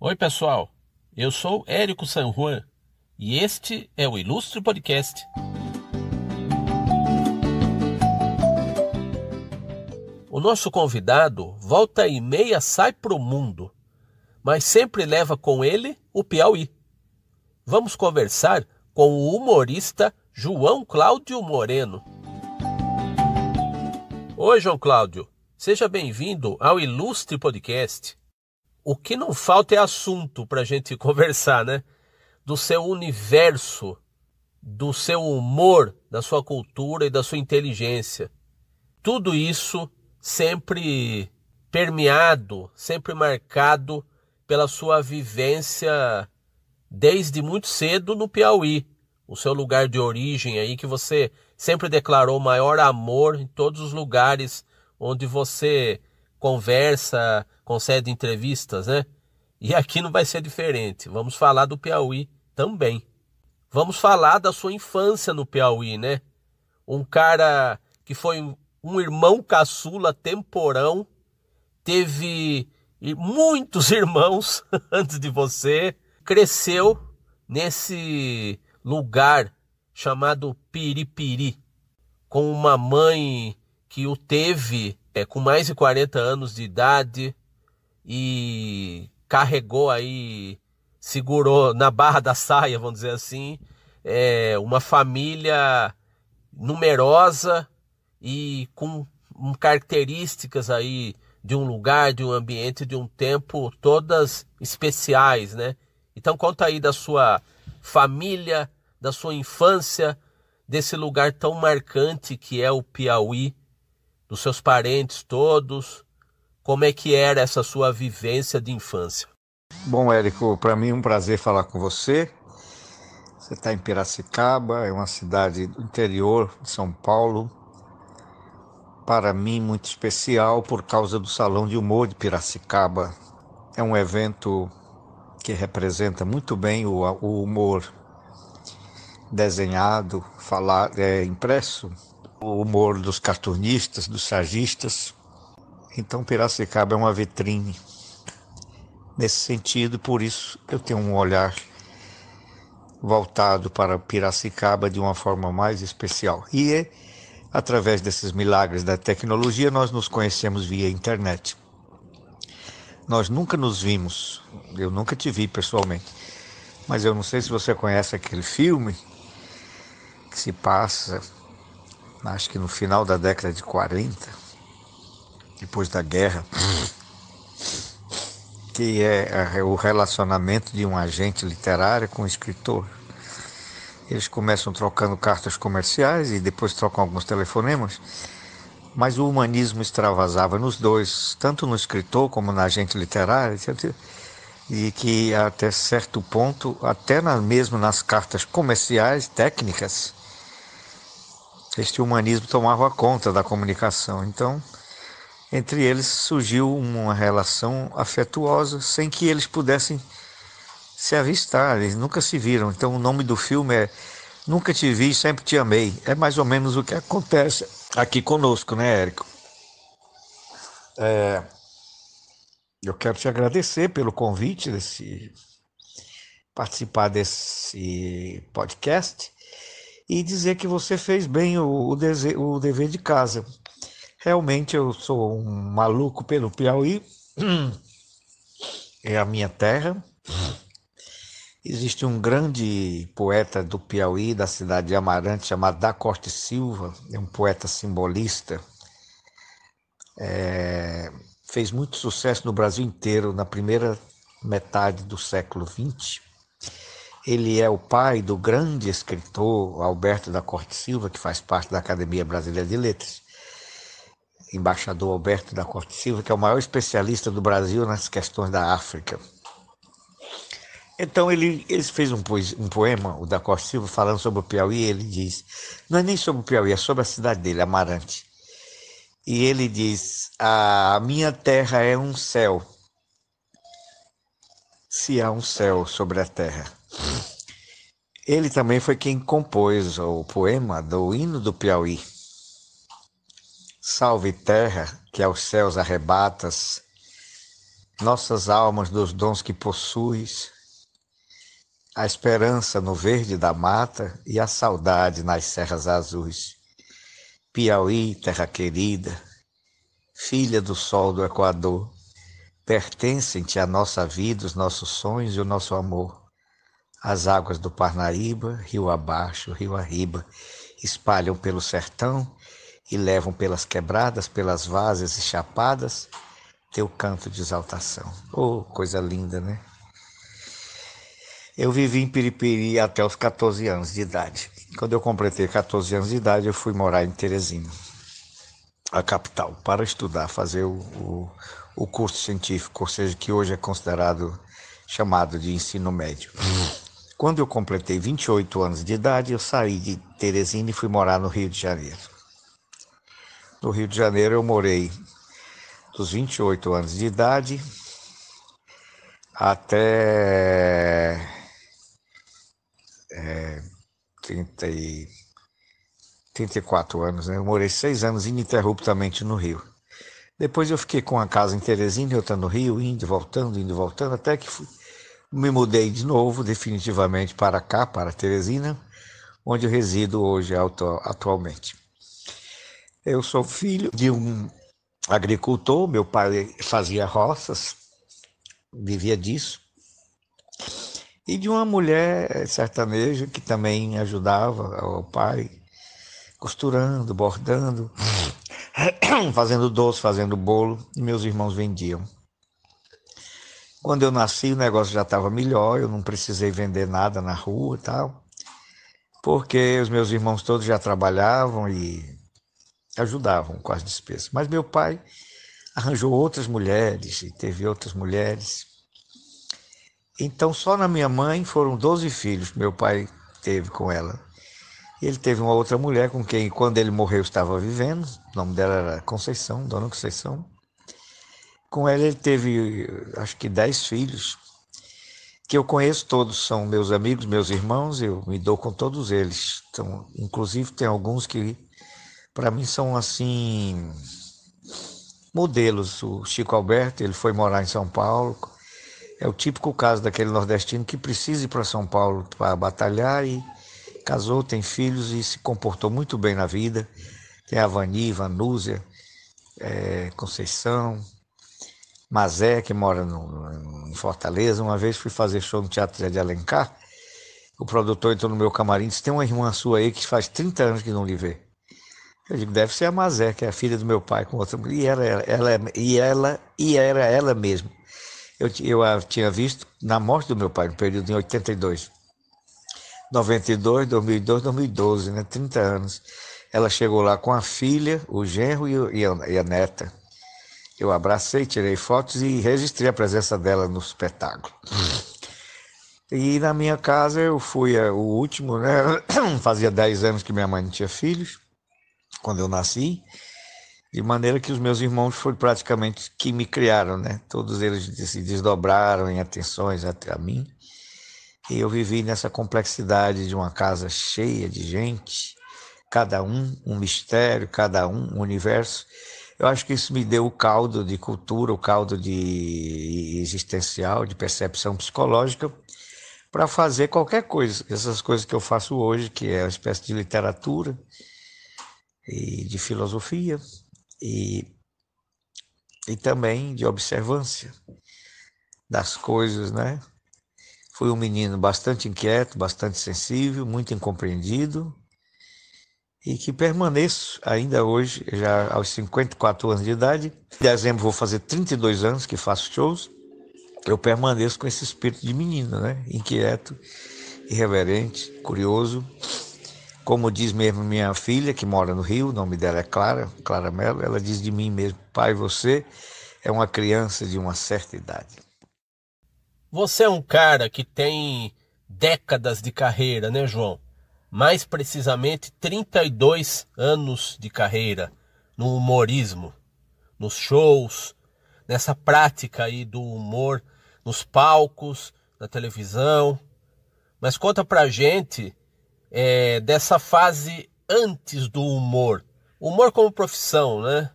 Oi, pessoal. Eu sou Érico San Juan e este é o Ilustre Podcast. O nosso convidado volta e meia sai pro mundo, mas sempre leva com ele o Piauí. Vamos conversar com o humorista João Cláudio Moreno. Oi, João Cláudio. Seja bem-vindo ao Ilustre Podcast. O que não falta é assunto para a gente conversar, né? Do seu universo, do seu humor, da sua cultura e da sua inteligência. Tudo isso sempre permeado, sempre marcado pela sua vivência desde muito cedo no Piauí, o seu lugar de origem aí que você sempre declarou maior amor em todos os lugares onde você conversa, concede entrevistas, né? E aqui não vai ser diferente. Vamos falar do Piauí também. Vamos falar da sua infância no Piauí, né? Um cara que foi um irmão caçula temporão, teve muitos irmãos antes de você, cresceu nesse lugar chamado Piripiri, com uma mãe que o teve com mais de 40 anos de idade e carregou aí, segurou na barra da saia, vamos dizer assim, uma família numerosa e com características aí de um lugar, de um ambiente, de um tempo, todas especiais, né? Então conta aí da sua família, da sua infância, desse lugar tão marcante que é o Piauí, dos seus parentes todos. Como é que era essa sua vivência de infância? Bom, Érico, para mim é um prazer falar com você. Você está em Piracicaba, é uma cidade do interior de São Paulo. Para mim, muito especial por causa do Salão de Humor de Piracicaba. É um evento que representa muito bem o humor desenhado, impresso, o humor dos cartunistas, dos sargistas. Então, Piracicaba é uma vitrine nesse sentido, por isso eu tenho um olhar voltado para Piracicaba de uma forma mais especial. E através desses milagres da tecnologia, nós nos conhecemos via internet. Nós nunca nos vimos, eu nunca te vi pessoalmente, mas eu não sei se você conhece aquele filme que se passa, acho que no final da década de 40, depois da guerra, que é o relacionamento de um agente literário com um escritor. Eles começam trocando cartas comerciais e depois trocam alguns telefonemas, mas o humanismo extravasava nos dois, tanto no escritor como na agente literária, e que até certo ponto, até mesmo nas cartas comerciais, técnicas, este humanismo tomava conta da comunicação. Então, entre eles surgiu uma relação afetuosa, sem que eles pudessem se avistar, eles nunca se viram. Então o nome do filme é Nunca Te Vi, Sempre Te Amei. É mais ou menos o que acontece aqui conosco, né, Érico? Eu quero te agradecer pelo convite participar desse podcast e dizer que você fez bem o dever de casa. Realmente eu sou um maluco pelo Piauí, é a minha terra. Existe um grande poeta do Piauí, da cidade de Amarante, chamado Da Costa Silva, é um poeta simbolista. Fez muito sucesso no Brasil inteiro na primeira metade do século XX. Ele é o pai do grande escritor Alberto da Costa Silva, que faz parte da Academia Brasileira de Letras. Embaixador Alberto da Costa Silva, que é o maior especialista do Brasil nas questões da África. Então ele fez um poema, o da Costa Silva, falando sobre o Piauí. Ele diz, não é nem sobre o Piauí, é sobre a cidade dele, Amarante. E ele diz, a minha terra é um céu, se há um céu sobre a terra. Ele também foi quem compôs o poema do hino do Piauí. Salve terra, que aos céus arrebatas, nossas almas dos dons que possuis, a esperança no verde da mata e a saudade nas serras azuis. Piauí, terra querida, filha do sol do Equador, pertencem-te a nossa vida, os nossos sonhos e o nosso amor. As águas do Parnaíba, rio abaixo, rio arriba, espalham pelo sertão e levam pelas quebradas, pelas várzeas e chapadas, teu canto de exaltação. Oh, coisa linda, né? Eu vivi em Piripiri até os 14 anos de idade. Quando eu completei 14 anos de idade, eu fui morar em Teresina, a capital, para estudar, fazer o curso científico, ou seja, que hoje é chamado de ensino médio. Quando eu completei 28 anos de idade, eu saí de Teresina e fui morar no Rio de Janeiro. No Rio de Janeiro eu morei dos 28 anos de idade até 34 anos, né? Eu morei 6 anos ininterruptamente no Rio. Depois eu fiquei com a casa em Teresina, outra no Rio, indo e voltando, até que me mudei de novo, definitivamente, para cá, para Teresina, onde eu resido hoje atualmente. Eu sou filho de um agricultor, meu pai fazia roças, vivia disso, e de uma mulher sertaneja que também ajudava o pai, costurando, bordando, fazendo doce, fazendo bolo, e meus irmãos vendiam. Quando eu nasci, o negócio já estava melhor, eu não precisei vender nada na rua e tal, porque os meus irmãos todos já trabalhavam e ajudavam com as despesas. Mas meu pai arranjou outras mulheres e teve outras mulheres. Então, só na minha mãe foram 12 filhos que meu pai teve com ela. E ele teve uma outra mulher com quem, quando ele morreu, estava vivendo. O nome dela era Conceição, Dona Conceição. Com ela ele teve, acho que 10 filhos, que eu conheço todos, são meus amigos, meus irmãos, eu me dou com todos eles. Então, inclusive tem alguns que, para mim, são assim, modelos. O Chico Alberto, ele foi morar em São Paulo, é o típico caso daquele nordestino que precisa ir para São Paulo para batalhar e casou, tem filhos e se comportou muito bem na vida. Tem a Vani, Vanúzia, Conceição, Mazé, que mora em Fortaleza. Uma vez fui fazer show no Teatro Zé de Alencar, o produtor entrou no meu camarim e disse: tem uma irmã sua aí que faz 30 anos que não lhe vê. Eu digo: deve ser a Mazé, que é a filha do meu pai com outra mulher. E era ela mesma. Eu a tinha visto na morte do meu pai, no período em 82. 92, 2002, 2012, né? 30 anos. Ela chegou lá com a filha, o genro e a neta. Eu abracei, tirei fotos e registrei a presença dela no espetáculo. E na minha casa eu fui o último, né? Fazia 10 anos que minha mãe não tinha filhos, quando eu nasci. De maneira que os meus irmãos foram praticamente que me criaram, né? Todos eles se desdobraram em atenções a mim. E eu vivi nessa complexidade de uma casa cheia de gente, cada um mistério, cada um universo. Eu acho que isso me deu o caldo de cultura, o caldo de existencial, de percepção psicológica, para fazer qualquer coisa. Essas coisas que eu faço hoje, que é uma espécie de literatura e de filosofia, e também de observância das coisas, né? Fui um menino bastante inquieto, bastante sensível, muito incompreendido, e que permaneço ainda hoje, já aos 54 anos de idade. Em dezembro vou fazer 32 anos que faço shows. Eu permaneço com esse espírito de menino, né? Inquieto, irreverente, curioso. Como diz mesmo minha filha, que mora no Rio, o nome dela é Clara Mello, ela diz de mim mesmo: pai, você é uma criança de uma certa idade. Você é um cara que tem décadas de carreira, né, João? Mais precisamente 32 anos de carreira no humorismo, nos shows, nessa prática aí do humor, nos palcos, na televisão. Mas conta pra gente dessa fase antes do humor. Humor como profissão, né?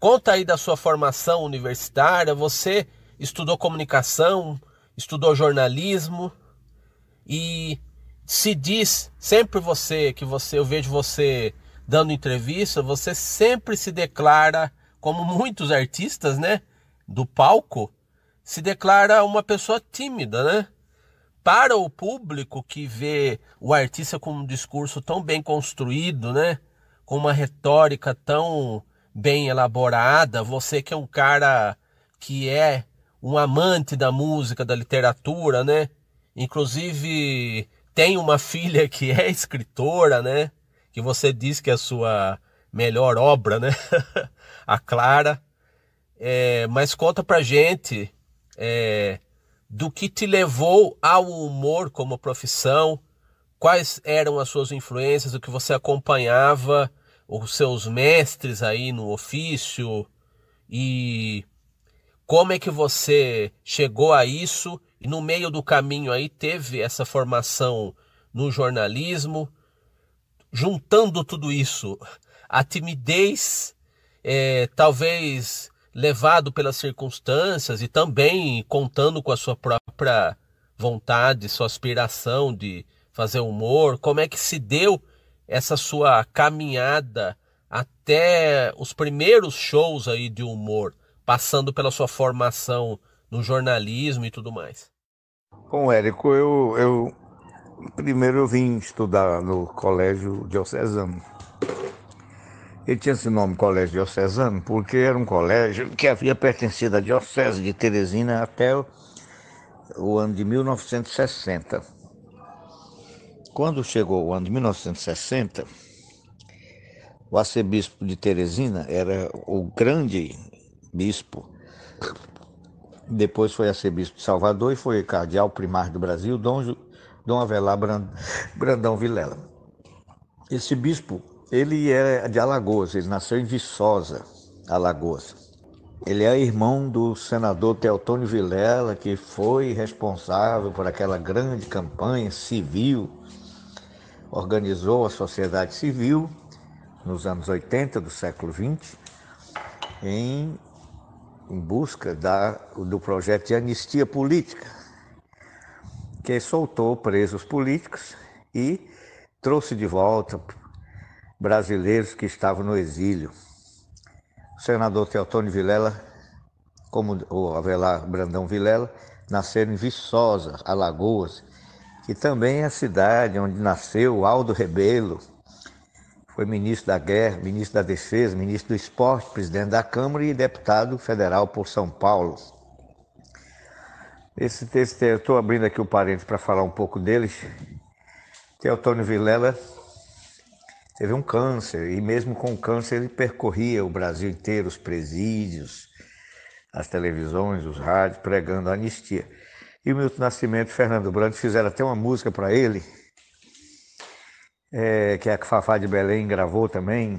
Conta aí da sua formação universitária. Você estudou comunicação, estudou jornalismo e se diz, sempre eu vejo você dando entrevista, você sempre se declara, como muitos artistas, né, do palco, se declara uma pessoa tímida, né? Para o público que vê o artista com um discurso tão bem construído, né, com uma retórica tão bem elaborada, você que é um cara que é um amante da música, da literatura, né? Inclusive tem uma filha que é escritora, né? Que você diz que é a sua melhor obra, né? A Clara. Mas conta pra gente do que te levou ao humor como profissão, quais eram as suas influências, o que você acompanhava, os seus mestres aí no ofício e como é que você chegou a isso e no meio do caminho aí teve essa formação no jornalismo, juntando tudo isso, a timidez, talvez levado pelas circunstâncias e também contando com a sua própria vontade, sua aspiração de fazer humor, como é que se deu essa sua caminhada até os primeiros shows aí de humor, passando pela sua formação no jornalismo e tudo mais? Bom, Érico, eu primeiro eu vim estudar no colégio diocesano. Ele tinha esse nome, Colégio Diocesano, porque era um colégio que havia pertencido à Diocese de Teresina até o ano de 1960. Quando chegou o ano de 1960, o arcebispo de Teresina era o grande bispo. Depois foi arcebispo de Salvador e foi cardeal primário do Brasil, Dom Avelar Brandão Vilela. Esse bispo, ele é de Alagoas, ele nasceu em Viçosa, Alagoas. Ele é irmão do senador Teotônio Vilela, que foi responsável por aquela grande campanha civil, organizou a sociedade civil nos anos 80 do século XX, em busca do projeto de anistia política, que soltou presos políticos e trouxe de volta brasileiros que estavam no exílio. O senador Teotônio Vilela, como o Avelar Brandão Vilela, nasceram em Viçosa, Alagoas, que também é a cidade onde nasceu Aldo Rebelo, foi ministro da Guerra, ministro da Defesa, ministro do Esporte, presidente da Câmara e deputado federal por São Paulo. Esse texto, eu estou abrindo aqui o parênteses para falar um pouco deles. Teotônio Vilela teve um câncer e mesmo com o câncer ele percorria o Brasil inteiro, os presídios, as televisões, os rádios, pregando a anistia. E o Milton Nascimento e Fernando Brant fizeram até uma música para ele, que a Fafá de Belém gravou também.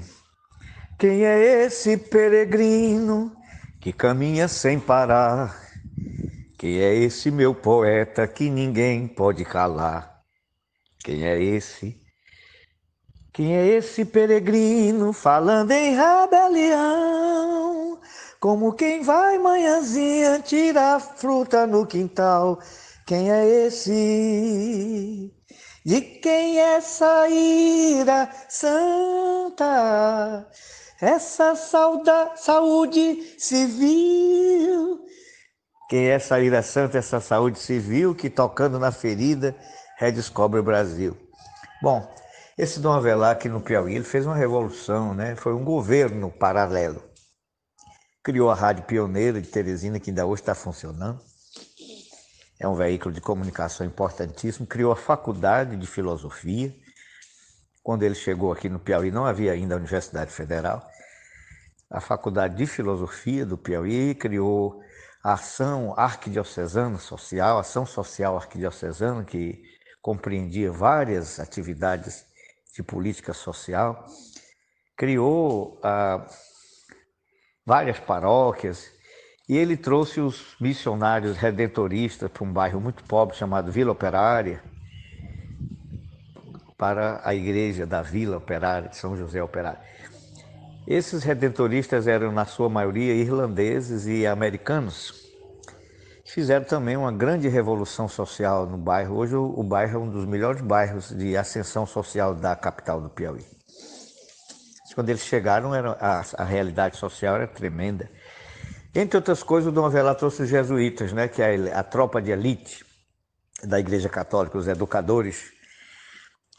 Quem é esse peregrino que caminha sem parar? Quem é esse meu poeta que ninguém pode calar? Quem é esse? Quem é esse peregrino falando em rebelião? Como quem vai manhãzinha tirar fruta no quintal? Quem é esse? De quem é essa ira santa? Essa saúde civil? Quem é essa ira santa, essa saúde civil que tocando na ferida redescobre o Brasil? Bom, esse Dom Avelar aqui no Piauí, ele fez uma revolução, né? Foi um governo paralelo. Criou a Rádio Pioneira de Teresina, que ainda hoje está funcionando. É um veículo de comunicação importantíssimo. Criou a Faculdade de Filosofia. Quando ele chegou aqui no Piauí, não havia ainda a Universidade Federal. A Faculdade de Filosofia do Piauí criou a Ação Arquidiocesana Social, Ação Social Arquidiocesana, que compreendia várias atividades de política social. Criou várias paróquias. E ele trouxe os missionários redentoristas para um bairro muito pobre chamado Vila Operária, para a igreja da Vila Operária, de São José Operário. Esses redentoristas eram, na sua maioria, irlandeses e americanos. fizeram também uma grande revolução social no bairro. Hoje o bairro é um dos melhores bairros de ascensão social da capital do Piauí. Quando eles chegaram, a realidade social era tremenda. Entre outras coisas, o Dom Avelar trouxe os jesuítas, né, que é a tropa de elite da Igreja Católica, os educadores,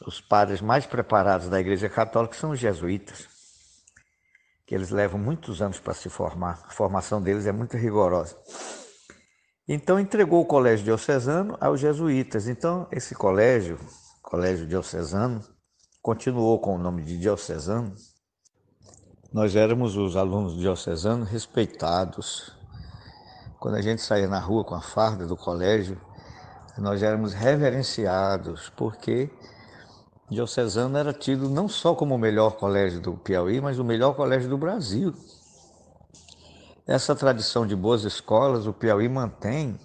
os padres mais preparados da Igreja Católica são os jesuítas, que eles levam muitos anos para se formar. A formação deles é muito rigorosa. Então entregou o colégio diocesano aos jesuítas. Então esse colégio diocesano, continuou com o nome de diocesano. Nós éramos os alunos diocesanos respeitados. Quando a gente saía na rua com a farda do colégio, nós éramos reverenciados, porque diocesano era tido não só como o melhor colégio do Piauí, mas o melhor colégio do Brasil. Essa tradição de boas escolas, o Piauí mantém.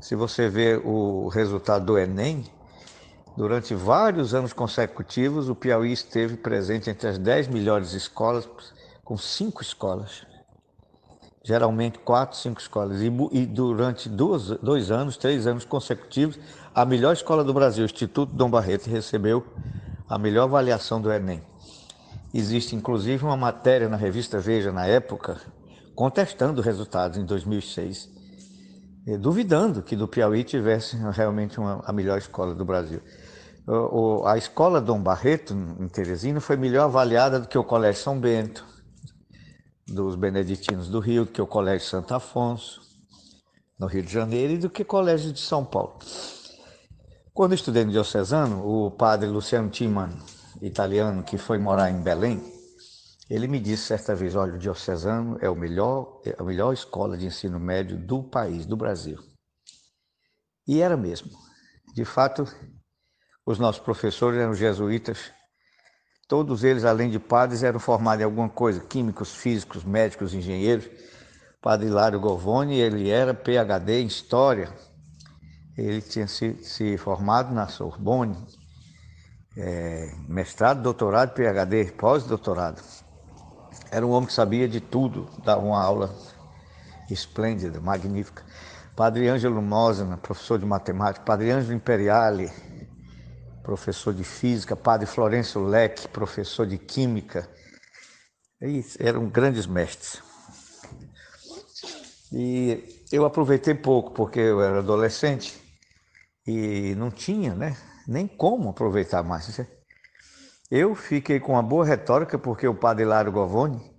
Se você ver o resultado do Enem, durante vários anos consecutivos, o Piauí esteve presente entre as 10 melhores escolas, com 5 escolas. Geralmente 4, 5 escolas. E durante 3 anos consecutivos, a melhor escola do Brasil, o Instituto Dom Barreto, recebeu a melhor avaliação do Enem. Existe inclusive uma matéria na revista Veja, na época, contestando os resultados em 2006, duvidando que do Piauí tivesse realmente a melhor escola do Brasil. A escola Dom Barreto, em Teresina, foi melhor avaliada do que o Colégio São Bento, dos Beneditinos do Rio, do que o Colégio Santo Afonso, no Rio de Janeiro, e do que o Colégio de São Paulo. Quando eu estudei no diocesano, o padre Luciano Timan, italiano, que foi morar em Belém, ele me disse certa vez: olha, o diocesano é a melhor escola de ensino médio do país, do Brasil. E era mesmo. De fato, os nossos professores eram jesuítas. Todos eles, além de padres, eram formados em alguma coisa: químicos, físicos, médicos, engenheiros. O padre Hilário Govoni, ele era PhD em História. Ele tinha se formado na Sorbonne, mestrado, doutorado, PhD, pós-doutorado. Era um homem que sabia de tudo, dava uma aula esplêndida, magnífica. Padre Ângelo Mosna, professor de matemática. Padre Ângelo Imperiale, professor de física. Padre Florencio Leque, professor de química. E eram grandes mestres. E eu aproveitei pouco, porque eu era adolescente e não tinha, nem como aproveitar mais. Eu fiquei com uma boa retórica, porque o padre Hilário Govoni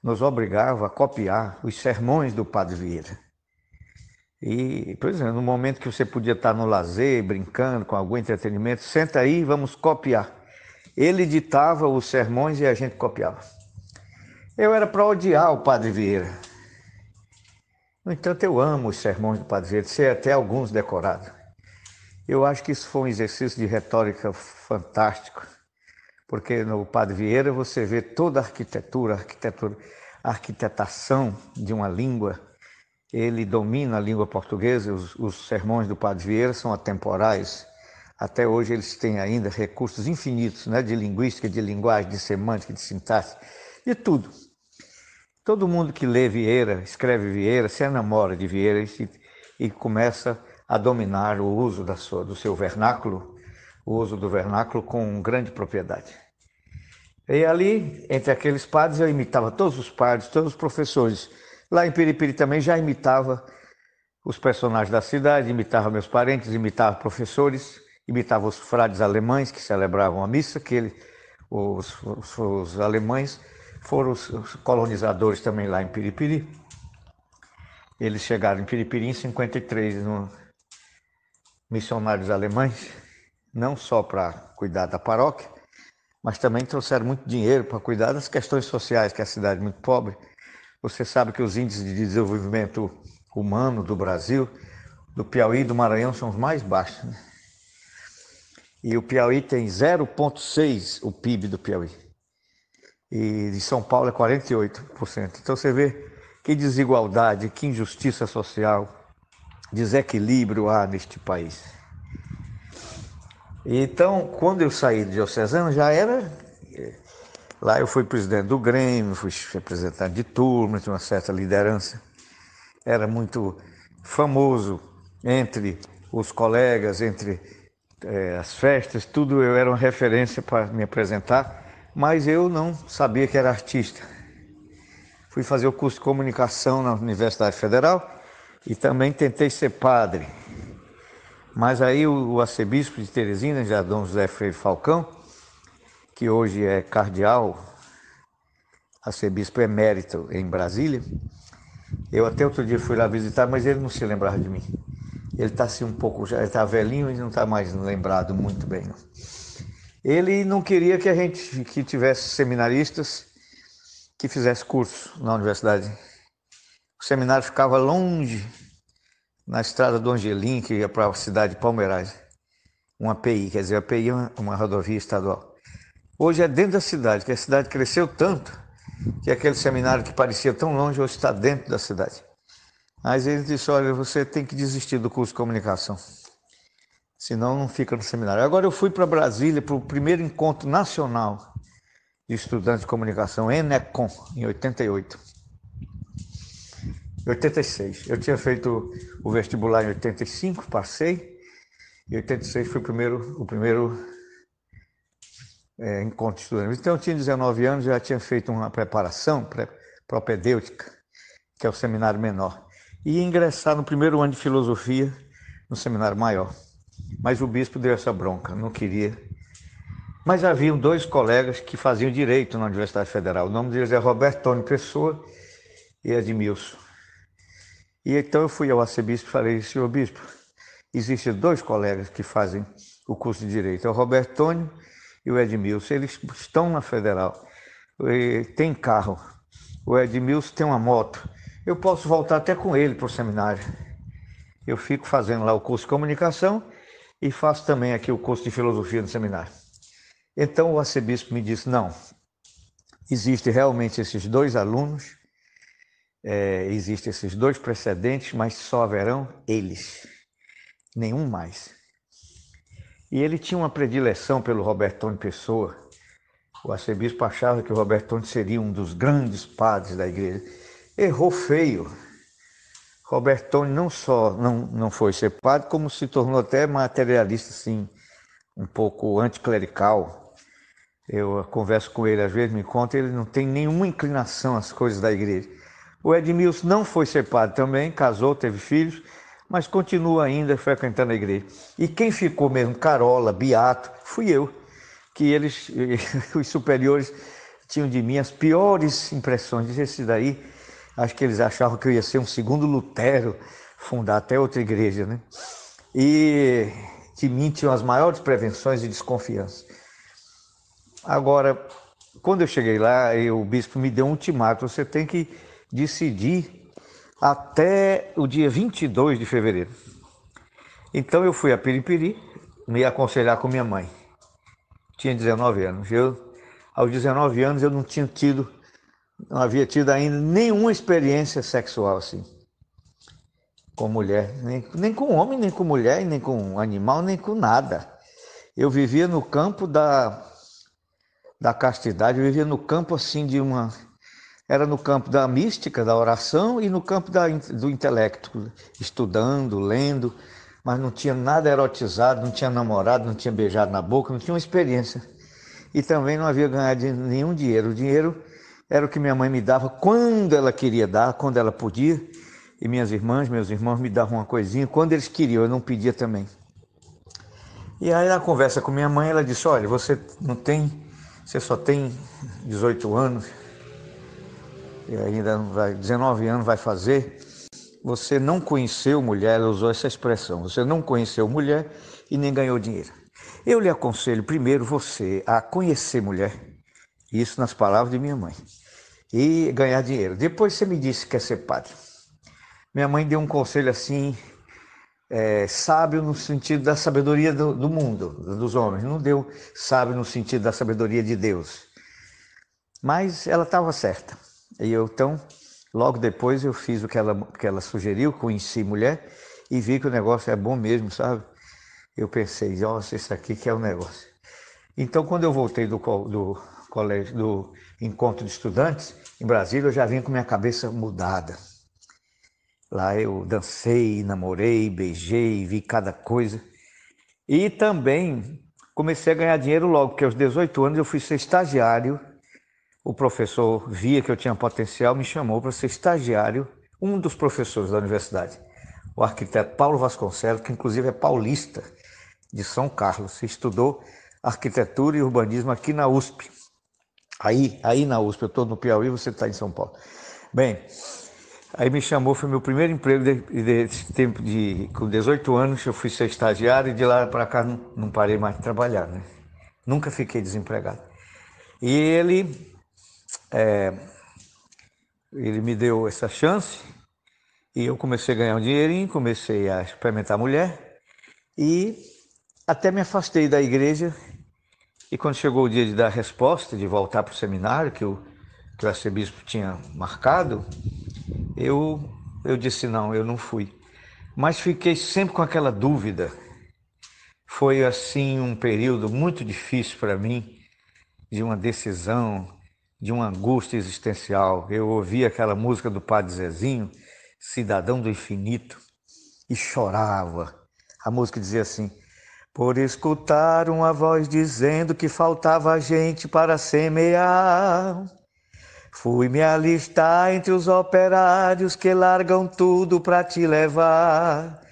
nos obrigava a copiar os sermões do padre Vieira. E, por exemplo, no momento que você podia estar no lazer, brincando, com algum entretenimento, senta aí, vamos copiar. Ele ditava os sermões e a gente copiava. Eu era para odiar o padre Vieira. No entanto, eu amo os sermões do padre Vieira, sei até alguns decorados. Eu acho que isso foi um exercício de retórica fantástico, porque no padre Vieira você vê toda a arquitetação de uma língua. Ele domina a língua portuguesa. Os sermões do padre Vieira são atemporais. Até hoje eles têm ainda recursos infinitos, de linguística, de linguagem, de semântica, de sintaxe, de tudo. Todo mundo que lê Vieira, escreve Vieira, se enamora de Vieira e começa a dominar o uso do seu vernáculo, o uso do vernáculo com grande propriedade. E ali, entre aqueles padres, eu imitava todos os padres, todos os professores. Lá em Piripiri também já imitava os personagens da cidade, imitava meus parentes, imitava professores, imitava os frades alemães que celebravam a missa, os alemães foram os colonizadores também lá em Piripiri. Eles chegaram em Piripiri em 53, missionários alemães, não só para cuidar da paróquia, mas também trouxeram muito dinheiro para cuidar das questões sociais, que é a cidade muito pobre. Você sabe que os índices de desenvolvimento humano do Brasil, do Piauí e do Maranhão, são os mais baixos. E o Piauí tem 0,6% o PIB do Piauí. E de São Paulo é 48%. Então você vê que desigualdade, que injustiça social, desequilíbrio há neste país. Então, quando eu saí de diocesano, já era... Lá eu fui presidente do Grêmio, fui representante de turma, tinha uma certa liderança. Era muito famoso entre os colegas, entre as festas, tudo eu era uma referência para me apresentar, mas eu não sabia que era artista. Fui fazer o curso de comunicação na Universidade Federal e também tentei ser padre. Mas aí o arcebispo de Teresina, já Dom José Freire Falcão, que hoje é cardeal, arcebispo emérito em Brasília, eu até outro dia fui lá visitar, mas ele não se lembrava de mim. Ele está assim um pouco, já está velhinho e não está mais lembrado muito bem. Não. Ele não queria que a gente que tivesse seminaristas que fizesse curso na universidade. O seminário ficava longe, na estrada do Angelim, que ia para a cidade de Palmeirais. Uma API, quer dizer, a API é uma rodovia estadual. Hoje é dentro da cidade, que a cidade cresceu tanto, que aquele seminário que parecia tão longe hoje está dentro da cidade. Mas ele disse, olha, você tem que desistir do curso de comunicação, senão não fica no seminário. Agora eu fui para Brasília para o primeiro encontro nacional de estudantes de comunicação, ENECOM, em 88. 86. Eu tinha feito o vestibular em 85, passei. Em 86 foi o primeiro encontro de estudantes. Então eu tinha 19 anos, já tinha feito uma preparação propedêutica, que é o seminário menor. E ia ingressar no primeiro ano de filosofia no seminário maior. Mas o bispo deu essa bronca, não queria. Mas haviam 2 colegas que faziam direito na Universidade Federal. O nome deles é Roberto Tônio Pessoa e Edmilson. E então eu fui ao arcebispo e falei, senhor bispo, existem 2 colegas que fazem o curso de direito, é o Roberto Tônio e o Edmilson. Eles estão na Federal, tem carro, o Edmilson tem uma moto. Eu posso voltar até com ele para o seminário. Eu fico fazendo lá o curso de comunicação e faço também aqui o curso de filosofia no seminário. Então o arcebispo me disse, não, existem realmente esses 2 alunos, existem esses 2 precedentes, mas só haverão eles, nenhum mais. E ele tinha uma predileção pelo Roberto Tônio Pessoa. O arcebispo achava que o Roberto Tônio seria um dos grandes padres da igreja. Errou feio. Roberto Tônio não só não foi ser padre, como se tornou até materialista, assim, um pouco anticlerical. Eu converso com ele, às vezes me conta, ele não tem nenhuma inclinação às coisas da igreja. O Edmilson não foi ser padre também, casou, teve filhos, mas continua ainda frequentando a igreja. E quem ficou mesmo carola, beato, fui eu, que eles, os superiores, tinham de mim as piores impressões. Diz esse daí, acho que eles achavam que eu ia ser um segundo Lutero, fundar até outra igreja, né? E de mim tinham as maiores prevenções de desconfiança. Agora, quando eu cheguei lá, o bispo me deu um ultimato, você tem que decidir até o dia 22 de fevereiro. Então eu fui a Piripiri me aconselhar com minha mãe. Tinha 19 anos. Aos 19 anos eu não havia tido ainda nenhuma experiência sexual assim, com mulher, nem com homem, nem com mulher, nem com animal, nem com nada. Eu vivia no campo da castidade, eu vivia no campo assim era no campo da mística, da oração e no campo do intelecto, estudando, lendo, mas não tinha nada erotizado, não tinha namorado, não tinha beijado na boca, não tinha uma experiência. E também não havia ganhado nenhum dinheiro. O dinheiro era o que minha mãe me dava quando ela queria dar, quando ela podia. E meus irmãos me davam uma coisinha quando eles queriam, eu não pedia também. E aí na conversa com minha mãe, ela disse, olha, você só tem 18 anos, e ainda 19 anos vai fazer, você não conheceu mulher, ela usou essa expressão, você não conheceu mulher e nem ganhou dinheiro. Eu lhe aconselho primeiro você a conhecer mulher, isso nas palavras de minha mãe, e ganhar dinheiro. Depois você me disse que quer ser padre. Minha mãe deu um conselho assim, sábio no sentido da sabedoria do mundo, dos homens, não deu sábio no sentido da sabedoria de Deus. Mas ela estava certa. E eu, então, logo depois eu fiz o que ela sugeriu, conheci mulher e vi que o negócio é bom mesmo, sabe? Eu pensei, nossa, isso aqui que é o negócio. Então, quando eu voltei do colégio, do encontro de estudantes, em Brasília, eu já vim com minha cabeça mudada. Lá eu dancei, namorei, beijei, vi cada coisa. E também comecei a ganhar dinheiro logo, porque aos 18 anos eu fui ser estagiário. O professor via que eu tinha potencial, me chamou para ser estagiário, um dos professores da universidade, o arquiteto Paulo Vasconcelos, que inclusive é paulista, de São Carlos, estudou arquitetura e urbanismo aqui na USP. Aí na USP, eu estou no Piauí, você está em São Paulo. Bem, aí me chamou, foi meu primeiro emprego desse tempo com 18 anos, eu fui ser estagiário e de lá para cá não parei mais de trabalhar, né? Nunca fiquei desempregado. E ele me deu essa chance e eu comecei a ganhar um dinheirinho, comecei a experimentar mulher e até me afastei da igreja. E quando chegou o dia de dar a resposta, de voltar para o seminário que o arcebispo tinha marcado, eu disse não, eu não fui. Mas fiquei sempre com aquela dúvida. Foi assim um período muito difícil para mim, de uma decisão, de uma angústia existencial. Eu ouvi aquela música do Padre Zezinho, Cidadão do Infinito, e chorava. A música dizia assim: por escutar uma voz dizendo que faltava gente para semear, fui me alistar entre os operários que largam tudo para te levar.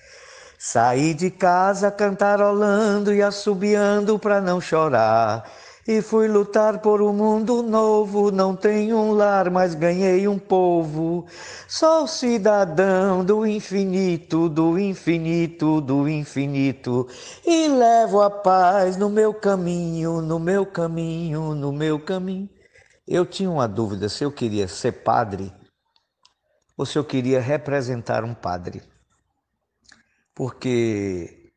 Saí de casa cantarolando e assobiando para não chorar. E fui lutar por um mundo novo, não tenho um lar, mas ganhei um povo. Sou cidadão do infinito, do infinito, do infinito. E levo a paz no meu caminho, no meu caminho, no meu caminho. Eu tinha uma dúvida se eu queria ser padre ou se eu queria representar um padre. Porque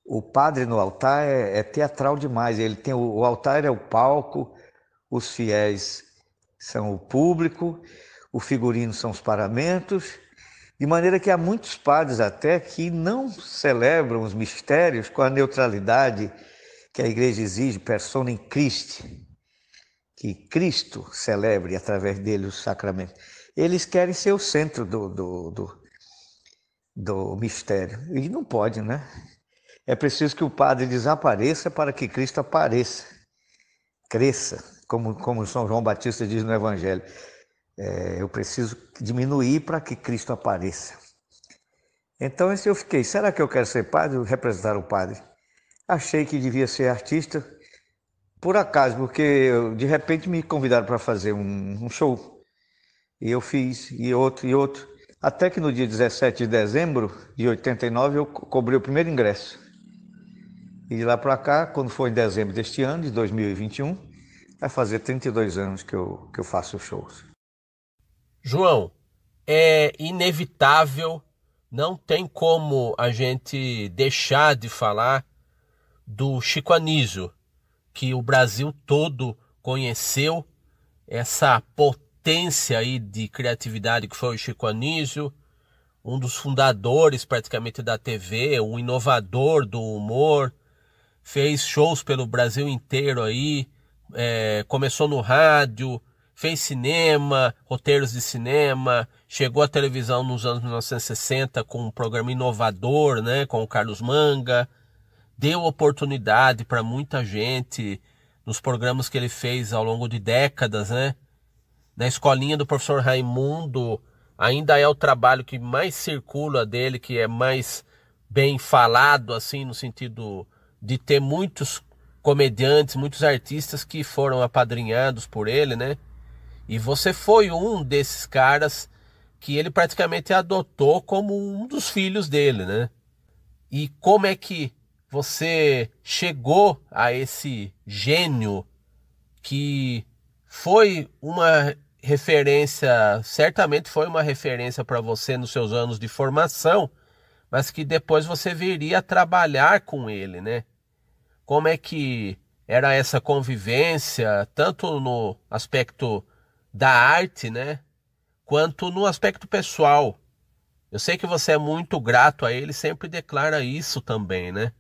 o padre no altar é teatral demais. Ele tem o altar é o palco, os fiéis são o público, o figurino são os paramentos, de maneira que há muitos padres até que não celebram os mistérios com a neutralidade que a igreja exige, persona in Christi, que Cristo celebre através dele os sacramentos. Eles querem ser o centro do mistério. E não pode, né? É preciso que o padre desapareça para que Cristo apareça, cresça, como São João Batista diz no Evangelho. Eu preciso diminuir para que Cristo apareça. Então, eu fiquei, será que eu quero ser padre ou representar o padre? Achei que devia ser artista, por acaso, porque de repente me convidaram para fazer um show. E eu fiz, e outro. Até que no dia 17 de dezembro de 89 eu cobrei o primeiro ingresso. E de lá para cá, quando for em dezembro deste ano, de 2021, vai fazer 32 anos que eu faço shows. João, é inevitável, não tem como a gente deixar de falar do Chico Anísio, que o Brasil todo conheceu, essa potência aí de criatividade que foi o Chico Anísio, um dos fundadores praticamente da TV, um inovador do humor, fez shows pelo Brasil inteiro aí, começou no rádio, fez cinema, roteiros de cinema, chegou à televisão nos anos 1960 com um programa inovador, né, com o Carlos Manga, deu oportunidade para muita gente nos programas que ele fez ao longo de décadas, né? Na escolinha do professor Raimundo, ainda é o trabalho que mais circula dele, que é mais bem falado, assim, no sentido de ter muitos comediantes, muitos artistas que foram apadrinhados por ele, né? E você foi um desses caras que ele praticamente adotou como um dos filhos dele, né? E como é que você chegou a esse gênio que foi uma referência, certamente foi uma referência para você nos seus anos de formação, mas que depois você viria a trabalhar com ele, né? Como é que era essa convivência, tanto no aspecto da arte, né, quanto no aspecto pessoal? Eu sei que você é muito grato a ele, sempre declara isso também, né?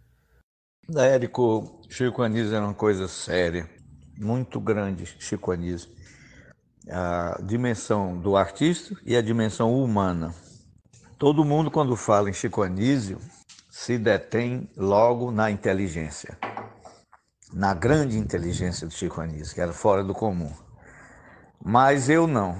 Érico, Chico Anísio era uma coisa séria, muito grande, Chico Anísio. A dimensão do artista e a dimensão humana. Todo mundo, quando fala em Chico Anísio, se detém logo na inteligência, na grande inteligência do Chico Anísio, que era fora do comum. Mas eu não.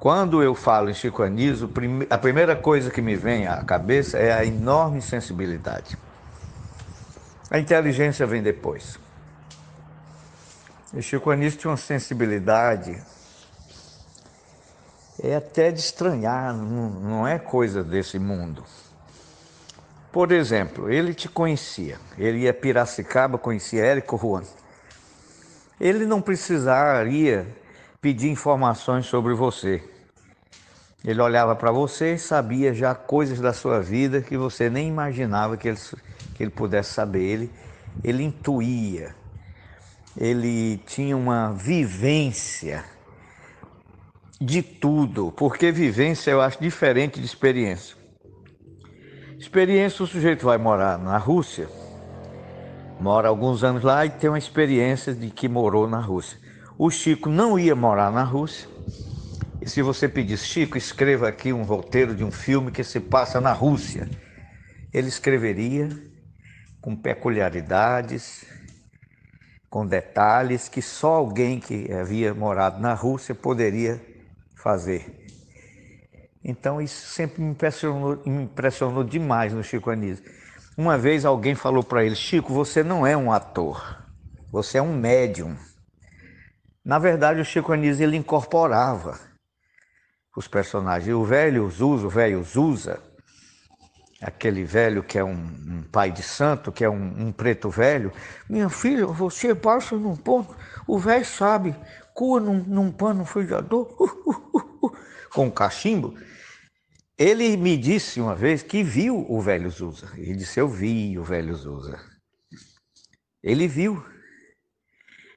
Quando eu falo em Chico Anísio, a primeira coisa que me vem à cabeça é a enorme sensibilidade. A inteligência vem depois. E Chico Anísio tinha uma sensibilidade, é até de estranhar, não é coisa desse mundo. Por exemplo, ele te conhecia, ele ia a Piracicaba, conhecia Érico Juan. Ele não precisaria pedir informações sobre você. Ele olhava para você e sabia já coisas da sua vida que você nem imaginava que ele pudesse saber. Ele intuía, ele tinha uma vivência de tudo, porque vivência eu acho diferente de experiência. Experiência, o sujeito vai morar na Rússia, mora alguns anos lá e tem uma experiência de que morou na Rússia. O Chico não ia morar na Rússia. E se você pedisse, Chico, escreva aqui um roteiro de um filme que se passa na Rússia, ele escreveria com peculiaridades, com detalhes que só alguém que havia morado na Rússia poderia fazer. Então isso sempre me impressionou demais no Chico Anísio. Uma vez alguém falou para ele, Chico, você não é um ator, você é um médium. Na verdade, o Chico Anísio ele incorporava os personagens. O velho Zusa, aquele velho que é um pai de santo, que é um preto velho. Minha filha, você passa num ponto, o velho sabe, cua num pano frigiador, com um cachimbo. Ele me disse uma vez que viu o velho Zusa. Ele disse, eu vi o velho Zusa. Ele viu.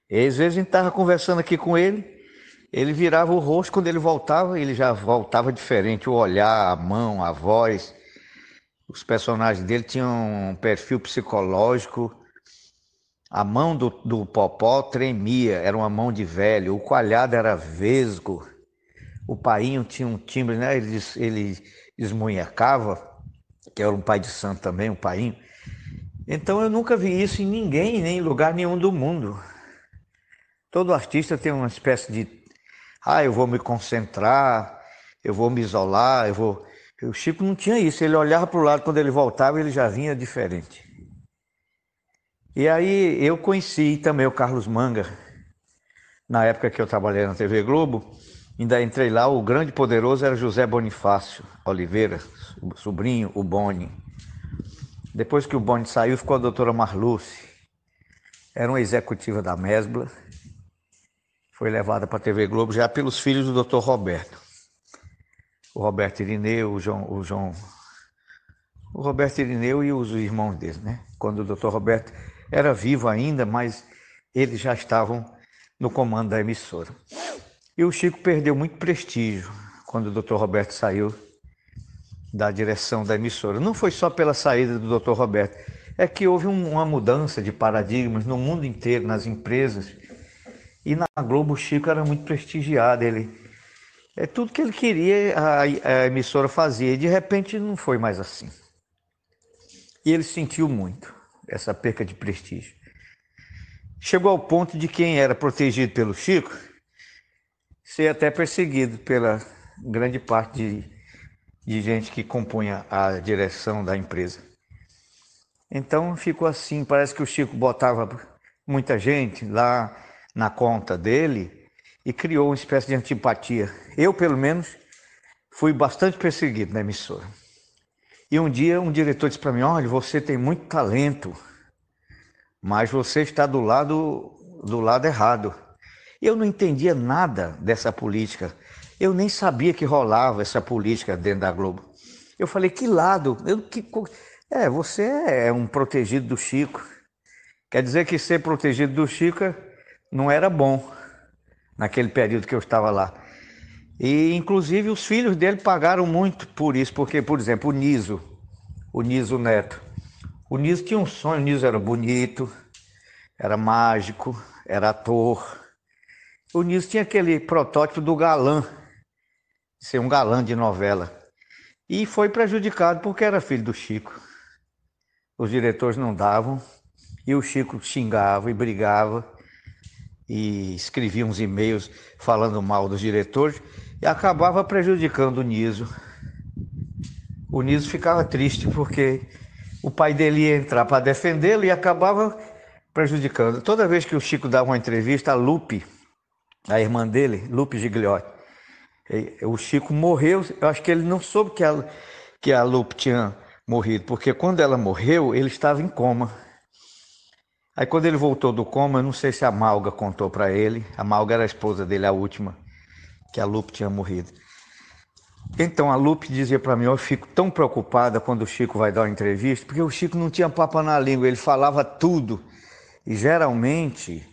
E às vezes a gente estava conversando aqui com ele virava o rosto, quando ele voltava, ele já voltava diferente, o olhar, a mão, a voz. Os personagens dele tinham um perfil psicológico. A mão do Popó tremia, era uma mão de velho. O Coalhado era vesgo. O Painho tinha um timbre, né? Ele esmunhecava, que era um pai de santo também, o Painho. Então eu nunca vi isso em ninguém, nem em lugar nenhum do mundo. Todo artista tem uma espécie de... eu vou me concentrar, eu vou me isolar, O Chico não tinha isso, ele olhava para o lado, quando ele voltava, ele já vinha diferente. E aí eu conheci também o Carlos Manga, na época que eu trabalhei na TV Globo, ainda entrei lá, o grande poderoso era José Bonifácio Oliveira, o sobrinho, o Boni. Depois que o Boni saiu, ficou a doutora Marluce, era uma executiva da Mesbla, foi levada para a TV Globo já pelos filhos do Dr. Roberto. O Roberto Irineu, o Roberto Irineu e os irmãos dele, né? Quando o Dr. Roberto era vivo ainda, mas eles já estavam no comando da emissora. E o Chico perdeu muito prestígio quando o Dr. Roberto saiu da direção da emissora. Não foi só pela saída do Dr. Roberto, é que houve uma mudança de paradigmas no mundo inteiro, nas empresas. E na Globo o Chico era muito prestigiado, tudo que ele queria a emissora fazia, e de repente não foi mais assim. E ele sentiu muito essa perca de prestígio. Chegou ao ponto de quem era protegido pelo Chico ser até perseguido pela grande parte de gente que compunha a direção da empresa. Então ficou assim, parece que o Chico botava muita gente lá na conta dele e criou uma espécie de antipatia. Eu, pelo menos, fui bastante perseguido na emissora. E um dia um diretor disse para mim, olha, você tem muito talento, mas você está do lado errado. Eu não entendia nada dessa política. Eu nem sabia que rolava essa política dentro da Globo. Eu falei, que lado? Você é um protegido do Chico. Quer dizer que ser protegido do Chico não era bom naquele período que eu estava lá. E, inclusive, os filhos dele pagaram muito por isso, porque, por exemplo, o Niso Neto. O Niso tinha um sonho, o Niso era bonito, era mágico, era ator. O Niso tinha aquele protótipo do galã, ser um galã de novela. E foi prejudicado porque era filho do Chico. Os diretores não davam, e o Chico xingava e brigava, e escrevia uns e-mails falando mal dos diretores, e acabava prejudicando o Niso. O Niso ficava triste porque o pai dele ia entrar para defendê-lo e acabava prejudicando. Toda vez que o Chico dava uma entrevista, a Lupe, a irmã dele, Lupe Gigliotti, o Chico morreu. Eu acho que ele não soube que a Lupe tinha morrido, porque quando ela morreu, ele estava em coma. Aí quando ele voltou do coma, eu não sei se a Malga contou para ele. A Malga era a esposa dele, a última, que a Lupe tinha morrido. Então a Lupe dizia para mim: eu fico tão preocupada quando o Chico vai dar uma entrevista, porque o Chico não tinha papo na língua, ele falava tudo. E geralmente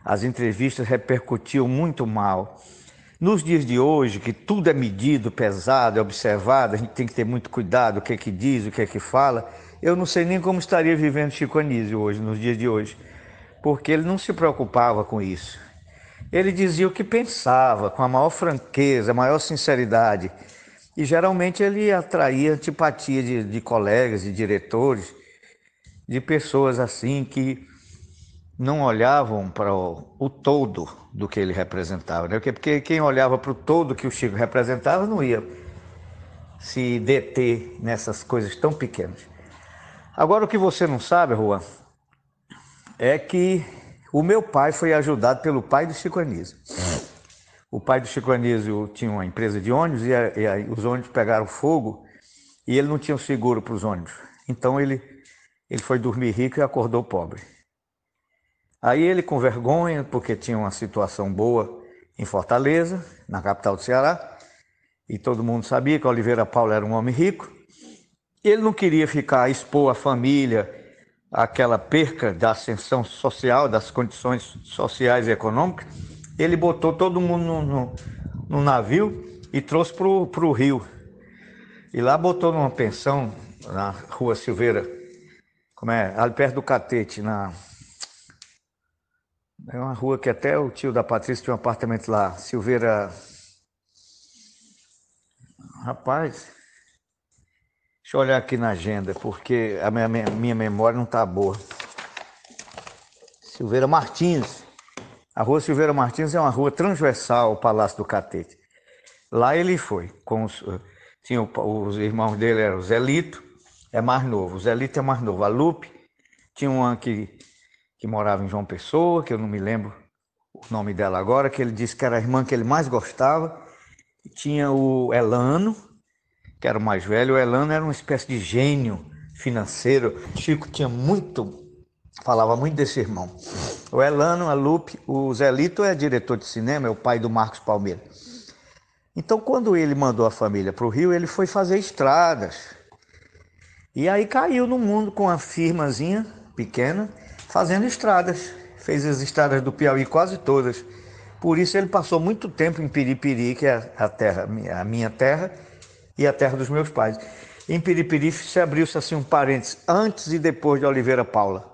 as entrevistas repercutiam muito mal. Nos dias de hoje, que tudo é medido, pesado, é observado, a gente tem que ter muito cuidado, o que é que diz, o que é que fala. Eu não sei nem como estaria vivendo Chico Anísio hoje, nos dias de hoje, porque ele não se preocupava com isso. Ele dizia o que pensava, com a maior franqueza, a maior sinceridade. E geralmente ele atraía antipatia de colegas, de diretores, de pessoas assim que não olhavam para o todo do que ele representava, né? Porque quem olhava para o todo que o Chico representava não ia se deter nessas coisas tão pequenas. Agora, o que você não sabe, Juan, é que o meu pai foi ajudado pelo pai do Chico Anísio. O pai do Chico Anísio tinha uma empresa de ônibus e aí os ônibus pegaram fogo e ele não tinha um seguro para os ônibus. Então ele foi dormir rico e acordou pobre. Aí ele, com vergonha, porque tinha uma situação boa em Fortaleza, na capital do Ceará, e todo mundo sabia que Oliveira Paulo era um homem rico, ele não queria expor a família àquela perca da ascensão social, das condições sociais e econômicas. Ele botou todo mundo no navio e trouxe para o Rio. E lá botou numa pensão, na Rua Silveira, ali perto do Catete, é uma rua que até o tio da Patrícia tinha um apartamento lá, Silveira. Rapaz, deixa eu olhar aqui na agenda, porque a minha memória não está boa. Silveira Martins. A Rua Silveira Martins é uma rua transversal ao Palácio do Catete. Lá ele foi. Tinha os irmãos dele, eram o Zelito, é mais novo. O Zelito é mais novo. A Lupe, tinha uma que morava em João Pessoa, que eu não me lembro o nome dela agora, que ele disse que era a irmã que ele mais gostava. E tinha o Elano, que era o mais velho. O Elano era uma espécie de gênio financeiro. Chico falava muito desse irmão. O Elano, a Lupe, o Zelito é diretor de cinema, é o pai do Marcos Palmeira. Então, quando ele mandou a família para o Rio, ele foi fazer estradas. E aí caiu no mundo com uma firmazinha pequena, fazendo estradas. Fez as estradas do Piauí quase todas. Por isso ele passou muito tempo em Piripiri, que é a minha terra e a terra dos meus pais. Em Piripiri se abriu-se assim um parênteses, antes e depois de Oliveira Paula.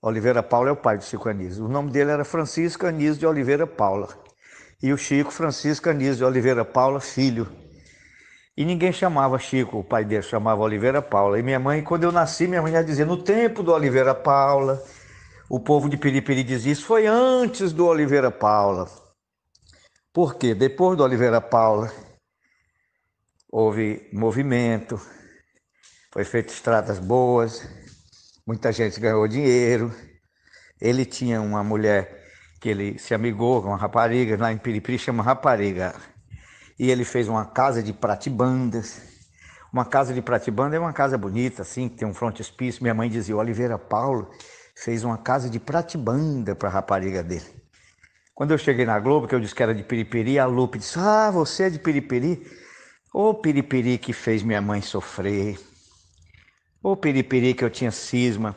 Oliveira Paula é o pai do Chico Anísio. O nome dele era Francisco Anísio de Oliveira Paula. E o Chico, Francisco Anísio de Oliveira Paula, filho. E ninguém chamava Chico, o pai dele chamava Oliveira Paula. E minha mãe, quando eu nasci, minha mãe já dizia: no tempo do Oliveira Paula. O povo de Piripiri dizia: isso foi antes do Oliveira Paula. Por quê? Depois do Oliveira Paula, houve movimento, foi feito estradas boas, muita gente ganhou dinheiro. Ele tinha uma mulher que ele se amigou com uma rapariga, lá em Piripiri chama rapariga. E ele fez uma casa de pratibandas. Uma casa de pratibanda é uma casa bonita, assim, que tem um frontispício. Minha mãe dizia: o Oliveira Paulo fez uma casa de pratibanda para a rapariga dele. Quando eu cheguei na Globo, que eu disse que era de Piripiri, a Lupe disse: ah, você é de Piripiri? Ô Piripiri que fez minha mãe sofrer. Ô Piripiri que eu tinha cisma.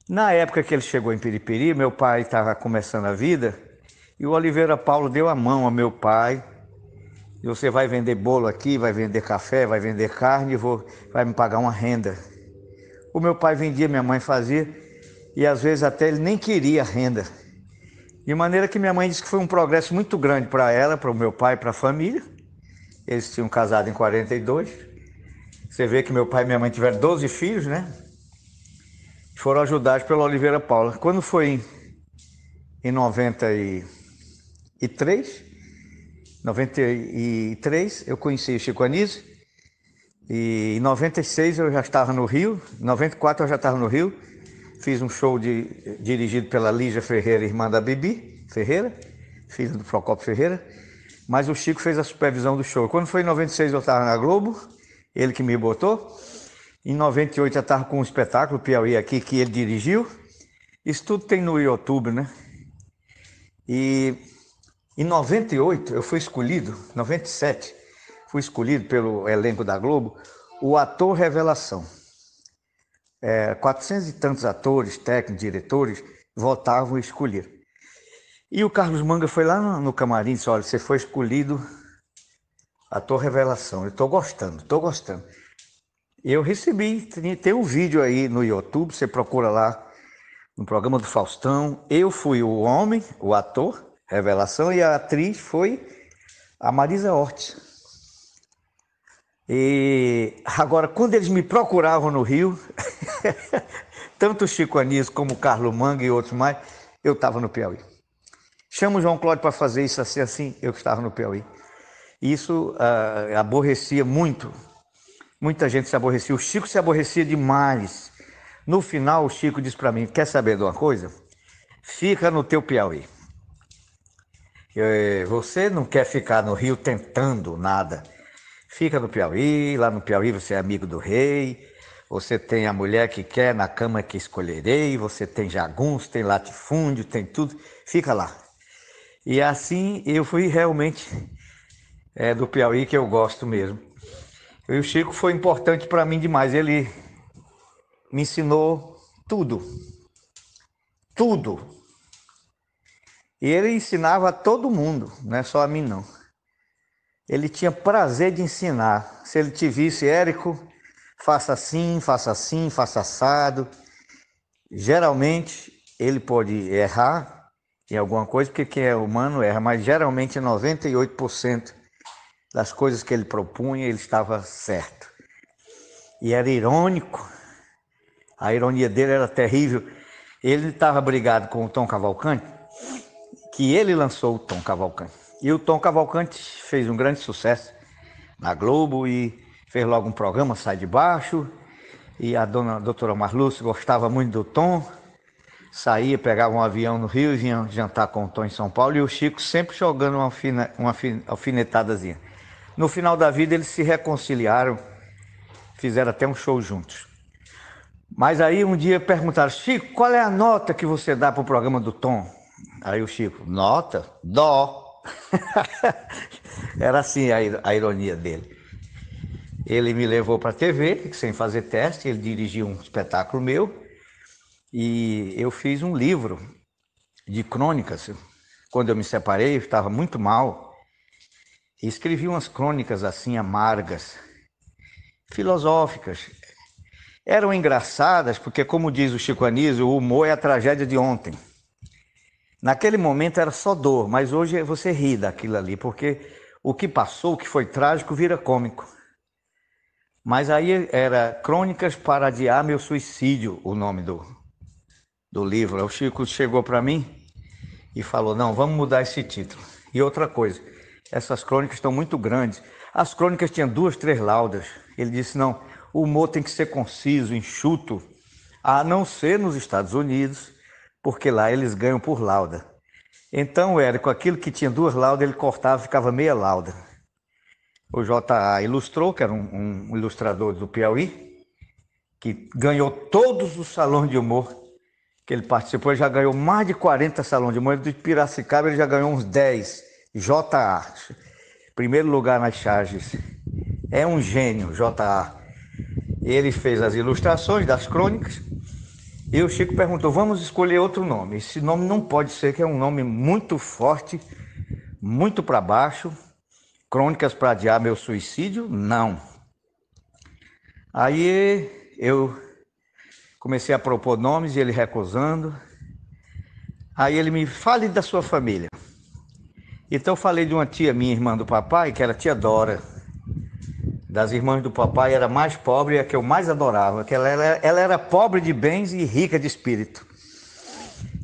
Na época que ele chegou em Piripiri, meu pai estava começando a vida, e o Oliveira Paulo deu a mão ao meu pai. E você vai vender bolo aqui, vai vender café, vai vender carne, vai me pagar uma renda. O meu pai vendia, minha mãe fazia, e às vezes até ele nem queria renda. De maneira que minha mãe disse que foi um progresso muito grande para ela, para o meu pai, para a família. Eles tinham casado em 42. Você vê que meu pai e minha mãe tiveram 12 filhos, né? Foram ajudados pela Oliveira Paula. Quando foi em 93, eu conheci o Chico Anísio. E em 96 eu já estava no Rio, em 94 eu já estava no Rio. Fiz um show dirigido pela Lígia Ferreira, irmã da Bibi Ferreira, filha do Procópio Ferreira. Mas o Chico fez a supervisão do show. Quando foi em 96 eu estava na Globo, ele que me botou. Em 98 eu estava com um espetáculo, Piauí aqui, que ele dirigiu. Isso tudo tem no YouTube, né? E em 98 eu fui escolhido, 97, fui escolhido pelo elenco da Globo, o ator revelação. 400 e tantos atores, técnicos, diretores, votavam e escolheram. E o Carlos Manga foi lá no camarim e disse, olha, você foi escolhido ator revelação. Eu estou gostando. E eu recebi, tem um vídeo aí no YouTube, você procura lá no programa do Faustão. Eu fui o homem, o ator, revelação, e a atriz foi a Marisa Hort. E agora, quando eles me procuravam no Rio, tanto o Chico Anísio como o Carlos Manga e outros mais, eu estava no Piauí. Chama o João Cláudio para fazer isso assim, eu estava no Piauí. Isso aborrecia muito. Muita gente se aborrecia. O Chico se aborrecia demais. No final, o Chico disse para mim, quer saber de uma coisa? Fica no teu Piauí. Você não quer ficar no Rio tentando nada. Fica no Piauí, lá no Piauí você é amigo do rei, você tem a mulher que quer, na cama que escolherei, você tem jagunço, tem latifúndio, tem tudo, fica lá. E assim eu fui realmente do Piauí, que eu gosto mesmo. E o Chico foi importante para mim demais, ele me ensinou tudo. E ele ensinava a todo mundo, não é só a mim não. Ele tinha prazer de ensinar. Se ele te visse, Érico, faça assim, faça assado. Geralmente ele pode errar em alguma coisa, porque quem é humano erra, mas geralmente 98% das coisas que ele propunha, ele estava certo. E era irônico, a ironia dele era terrível. Ele estava brigado com o Tom Cavalcante, que ele lançou o Tom Cavalcante. E o Tom Cavalcante fez um grande sucesso na Globo e fez logo um programa, Sai de Baixo. E a doutora Marluce gostava muito do Tom. Saía, pegava um avião no Rio e vinha jantar com o Tom em São Paulo. E o Chico sempre jogando uma alfinetadazinha. No final da vida eles se reconciliaram, fizeram até um show juntos. Mas aí um dia perguntaram, Chico, qual é a nota que você dá para o programa do Tom? Aí o Chico, nota? Dó. Era assim a ironia dele. Ele me levou para a TV, sem fazer teste, ele dirigiu um espetáculo meu e eu fiz um livro de crônicas. Quando eu me separei, eu estava muito mal e escrevi umas crônicas assim amargas, filosóficas. Eram engraçadas porque, como diz o Chico Anísio, o humor é a tragédia de ontem. Naquele momento era só dor, mas hoje você ri daquilo ali, porque o que passou, o que foi trágico, vira cômico. Mas aí era Crônicas para Adiar Meu Suicídio, o nome do livro. O Chico chegou para mim e falou, não, vamos mudar esse título. E outra coisa, essas crônicas estão muito grandes. As crônicas tinham 2, 3 laudas. Ele disse, não, o humor tem que ser conciso, enxuto, a não ser nos Estados Unidos, porque lá eles ganham por lauda. Então, Érico, aquilo que tinha 2 laudas, ele cortava, ficava meia lauda. O J.A. ilustrou, que era um ilustrador do Piauí, que ganhou todos os salões de humor que ele participou. Ele já ganhou mais de 40 salões de humor. De Piracicaba ele já ganhou uns 10. J.A. Primeiro lugar nas charges. É um gênio, J.A. Ele fez as ilustrações das crônicas. E o Chico perguntou, vamos escolher outro nome. Esse nome não pode ser, que é um nome muito forte, muito para baixo. Crônicas para Adiar Meu Suicídio? Não. Aí eu comecei a propor nomes e ele recusando. Aí ele me fale da sua família. Então eu falei de uma tia minha, irmã do papai, que era a tia Dora. das irmãs do papai, era a mais pobre e a que eu mais adorava, que ela era pobre de bens e rica de espírito.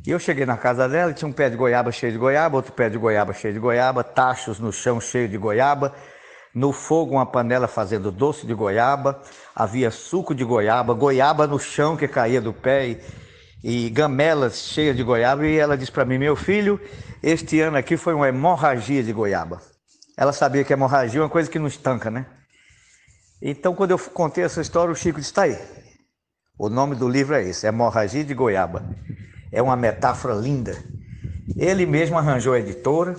E eu cheguei na casa dela e tinha um pé de goiaba cheio de goiaba, outro pé de goiaba cheio de goiaba, tachos no chão cheio de goiaba, no fogo uma panela fazendo doce de goiaba, havia suco de goiaba, goiaba no chão que caía do pé e gamelas cheias de goiaba. E ela disse para mim: meu filho, este ano aqui foi uma hemorragia de goiaba. Ela sabia que hemorragia é uma coisa que não estanca, né? Então, quando eu contei essa história, o Chico disse: tá aí, o nome do livro é esse, Hemorragia de Goiaba. É uma metáfora linda. Ele mesmo arranjou a editora,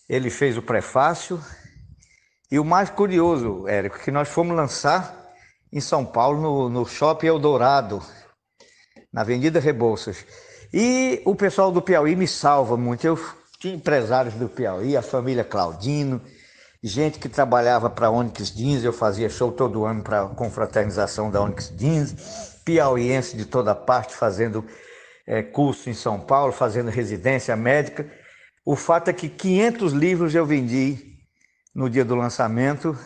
ele fez o prefácio. E o mais curioso, Érico, que nós fomos lançar em São Paulo, no Shopping Eldorado, na Avenida Rebouças. E o pessoal do Piauí me salva muito. Eu tinha empresários do Piauí, a família Claudino, gente que trabalhava para a Onyx Jeans. Eu fazia show todo ano para a confraternização da Onyx Jeans, piauiense de toda parte, fazendo curso em São Paulo, fazendo residência médica. O fato é que 500 livros eu vendi no dia do lançamento.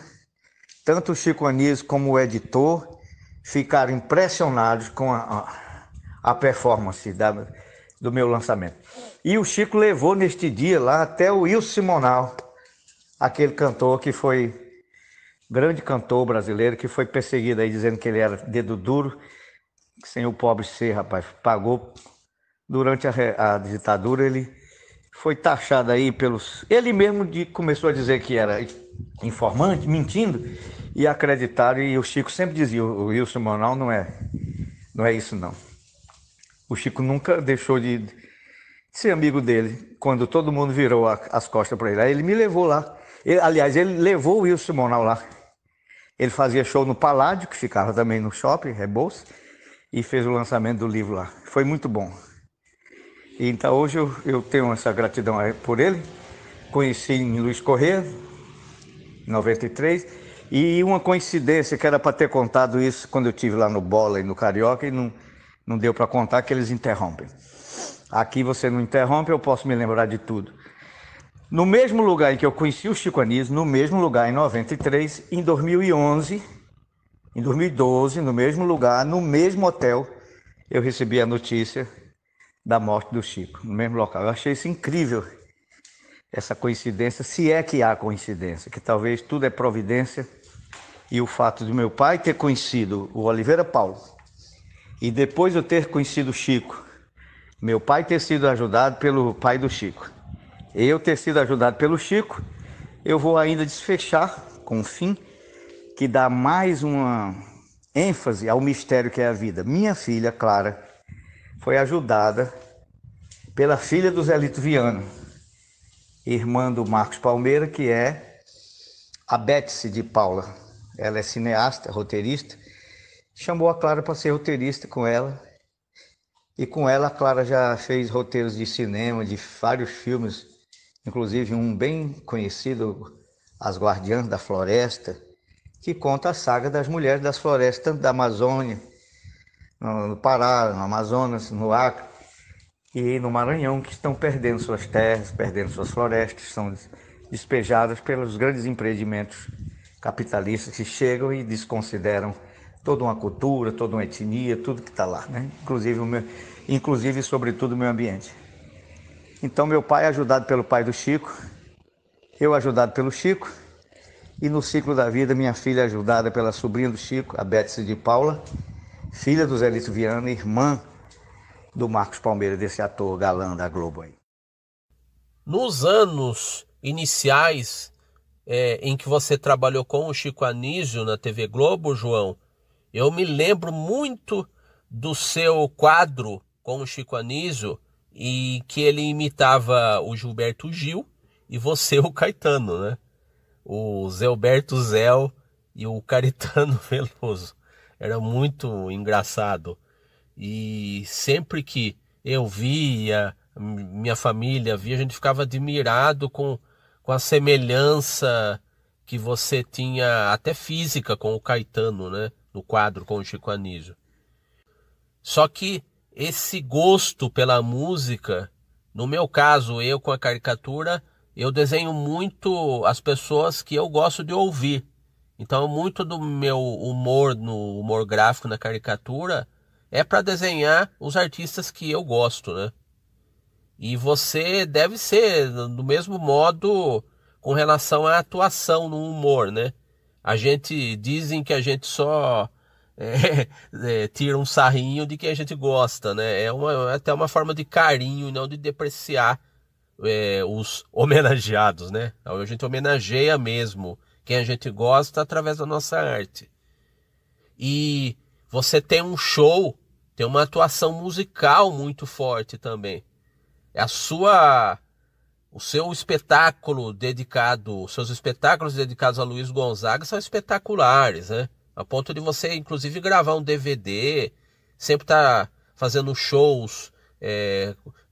Tanto o Chico Anísio como o editor ficaram impressionados com a performance do meu lançamento. E o Chico levou neste dia lá até o Wilson Simonal, aquele cantor que foi grande cantor brasileiro, que foi perseguido aí dizendo que ele era dedo duro, sem o pobre ser, rapaz. Pagou durante a ditadura. Ele foi taxado aí pelos... Ele mesmo começou a dizer que era informante, mentindo, e acreditaram. E o Chico sempre dizia: o Wilson Simonal não é isso não. O Chico nunca deixou de ser amigo dele, quando todo mundo virou as costas para ele. Aí ele me levou lá. Aliás, ele levou o Wilson Simonal lá. Ele fazia show no Paládio, que ficava também no shopping, Rebouças, e fez o lançamento do livro lá. Foi muito bom. E então hoje eu tenho essa gratidão por ele. Conheci em Luiz Corrêa, em 93, e uma coincidência que era para ter contado isso quando eu estive lá no Bola e no Carioca, e não deu para contar, que eles interrompem. Aqui você não interrompe, eu posso me lembrar de tudo. No mesmo lugar em que eu conheci o Chico Anísio, no mesmo lugar em 93, em 2011, em 2012, no mesmo lugar, no mesmo hotel, eu recebi a notícia da morte do Chico, no mesmo local. Eu achei isso incrível, essa coincidência, se é que há coincidência, que talvez tudo é providência. E o fato de meu pai ter conhecido o Oliveira Paulo, e depois eu ter conhecido o Chico, meu pai ter sido ajudado pelo pai do Chico, eu ter sido ajudado pelo Chico, eu vou ainda desfechar com um fim que dá mais uma ênfase ao mistério que é a vida. Minha filha, Clara, foi ajudada pela filha do Zelito Viana, irmã do Marcos Palmeira, que é a Betsy de Paula. Ela é cineasta, roteirista. Chamou a Clara para ser roteirista com ela. E com ela a Clara já fez roteiros de cinema, de vários filmes, inclusive um bem conhecido, As Guardiãs da Floresta, que conta a saga das mulheres das florestas, tanto da Amazônia, no Pará, no Amazonas, no Acre e no Maranhão, que estão perdendo suas terras, perdendo suas florestas, são despejadas pelos grandes empreendimentos capitalistas que chegam e desconsideram toda uma cultura, toda uma etnia, tudo que está lá, né? Inclusive, sobretudo, o meio ambiente. Então, meu pai, ajudado pelo pai do Chico, eu ajudado pelo Chico, e no ciclo da vida, minha filha ajudada pela sobrinha do Chico, a Betsy de Paula, filha do Zelito Viana, irmã do Marcos Palmeira, desse ator galã da Globo aí. Nos anos iniciais em que você trabalhou com o Chico Anísio na TV Globo, João, eu me lembro muito do seu quadro com o Chico Anísio, e que ele imitava o Gilberto Gil e você o Caetano, né? O Zéuberto Zéu e o Caetano Veloso. Era muito engraçado. E sempre que eu via, minha família via, a gente ficava admirado com a semelhança que você tinha, até física, com o Caetano, né? No quadro com o Chico Anísio. Só que esse gosto pela música, no meu caso, eu com a caricatura, eu desenho muito as pessoas que eu gosto de ouvir. Então, muito do meu humor no humor gráfico, na caricatura, é para desenhar os artistas que eu gosto, né? E você deve ser do mesmo modo com relação à atuação no humor, né? A gente dizem que a gente só tira um sarrinho de quem a gente gosta, né? É até uma forma de carinho e não de depreciar os homenageados, né? A gente homenageia mesmo quem a gente gosta através da nossa arte. E você tem um show, tem uma atuação musical muito forte também. É a sua, o seu espetáculo dedicado, os seus espetáculos dedicados a Luiz Gonzaga são espetaculares, né? A ponto de você, inclusive, gravar um DVD, sempre tá fazendo shows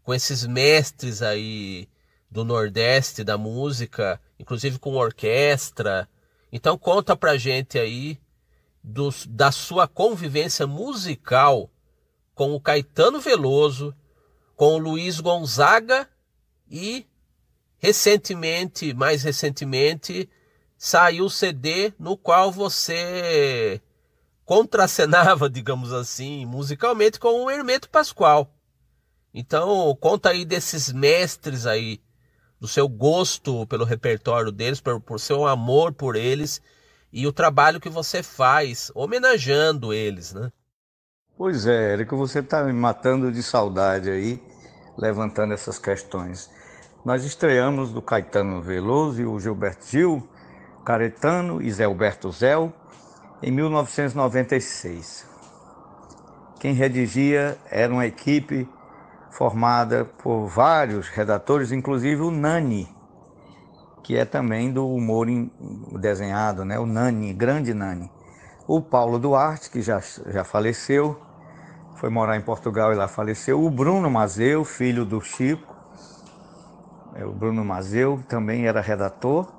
com esses mestres aí do Nordeste da música, inclusive com orquestra. Então conta pra gente aí da sua convivência musical com o Caetano Veloso, com o Luiz Gonzaga e mais recentemente, saiu o CD no qual você contracenava, digamos assim, musicalmente com o Hermeto Pascoal. Então, conta aí desses mestres aí, do seu gosto pelo repertório deles, por seu amor por eles e o trabalho que você faz homenageando eles, né? Pois é, Érico, você está me matando de saudade aí, levantando essas questões. Nós estreamos do Caetano Veloso e o Gilberto Gil, Caetano e Zé Alberto Zé, em 1996. Quem redigia era uma equipe formada por vários redatores, inclusive o Nani, que é também do humor desenhado, né? O Nani, grande Nani. O Paulo Duarte, que já faleceu, foi morar em Portugal e lá faleceu. O Bruno Mazeu, filho do Chico, o Bruno Mazeu também era redator.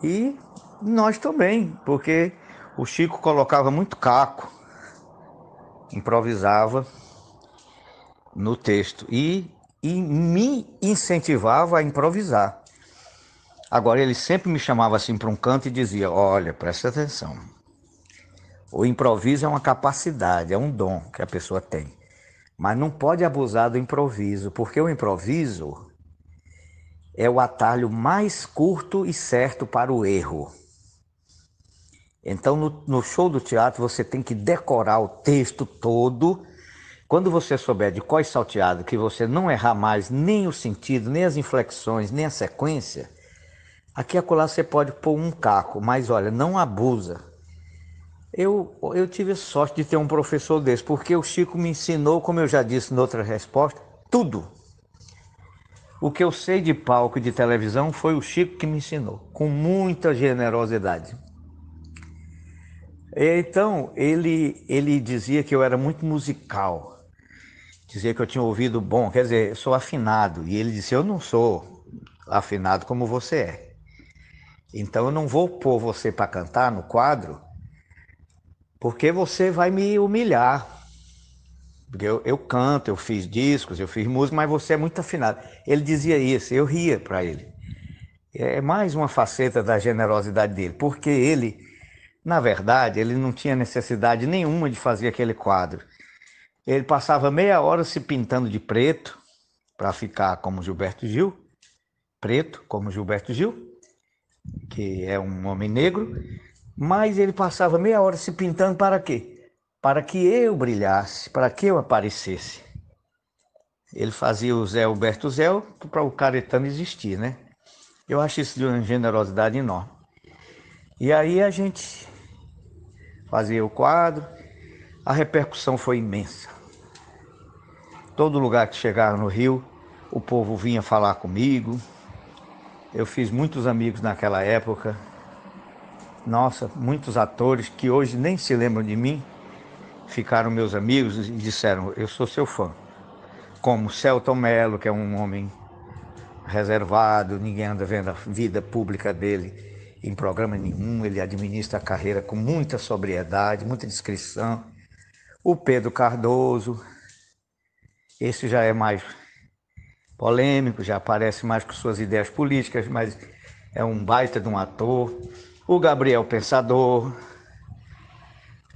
E nós também, porque o Chico colocava muito caco, improvisava no texto e me incentivava a improvisar. Agora ele sempre me chamava assim para um canto e dizia: olha, presta atenção, o improviso é uma capacidade, é um dom que a pessoa tem, mas não pode abusar do improviso, porque o improviso é o atalho mais curto e certo para o erro. Então no show do teatro você tem que decorar o texto todo. Quando você souber de cor e salteado, que você não errar mais nem o sentido, nem as inflexões, nem a sequência, aqui e acolá você pode pôr um caco, mas olha, não abusa. Eu tive a sorte de ter um professor desse, porque o Chico me ensinou, como eu já disse em outra resposta, tudo. O que eu sei de palco e de televisão foi o Chico que me ensinou, com muita generosidade. Então, ele dizia que eu era muito musical, dizia que eu tinha ouvido bom, quer dizer, eu sou afinado. E ele disse: eu não sou afinado como você é. Então eu não vou pôr você para cantar no quadro, porque você vai me humilhar. Porque eu canto, eu fiz discos, eu fiz música, mas você é muito afinado. Ele dizia isso, eu ria para ele. É mais uma faceta da generosidade dele, porque ele, na verdade, ele não tinha necessidade nenhuma de fazer aquele quadro. Ele passava meia hora se pintando de preto, para ficar como Gilberto Gil, preto como Gilberto Gil, que é um homem negro, mas ele passava meia hora se pintando para quê? Para que eu brilhasse, para que eu aparecesse. Ele fazia o Zé Alberto Zé para o Caetano existir, né? Eu acho isso de uma generosidade enorme. E aí a gente fazia o quadro, a repercussão foi imensa. Todo lugar que chegava no Rio, o povo vinha falar comigo. Eu fiz muitos amigos naquela época. Nossa, muitos atores que hoje nem se lembram de mim ficaram meus amigos e disseram: eu sou seu fã. Como Selton Mello, que é um homem reservado, ninguém anda vendo a vida pública dele em programa nenhum, ele administra a carreira com muita sobriedade, muita discrição. O Pedro Cardoso, esse já é mais polêmico, já aparece mais com suas ideias políticas, mas é um baita de um ator. o Gabriel Pensador.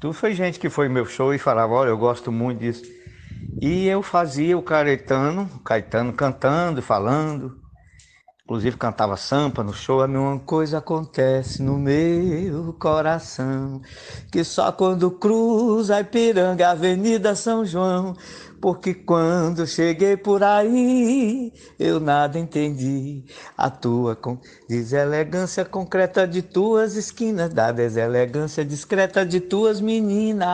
Tudo foi gente que foi no meu show e falava, olha, eu gosto muito disso. E eu fazia o Caetano cantando e falando. Inclusive cantava Sampa no show. A mesma coisa acontece no meu coração, que só quando cruza a Ipiranga, Avenida São João, porque quando cheguei por aí, eu nada entendi. A tua deselegância concreta de tuas esquinas, da deselegância discreta de tuas meninas.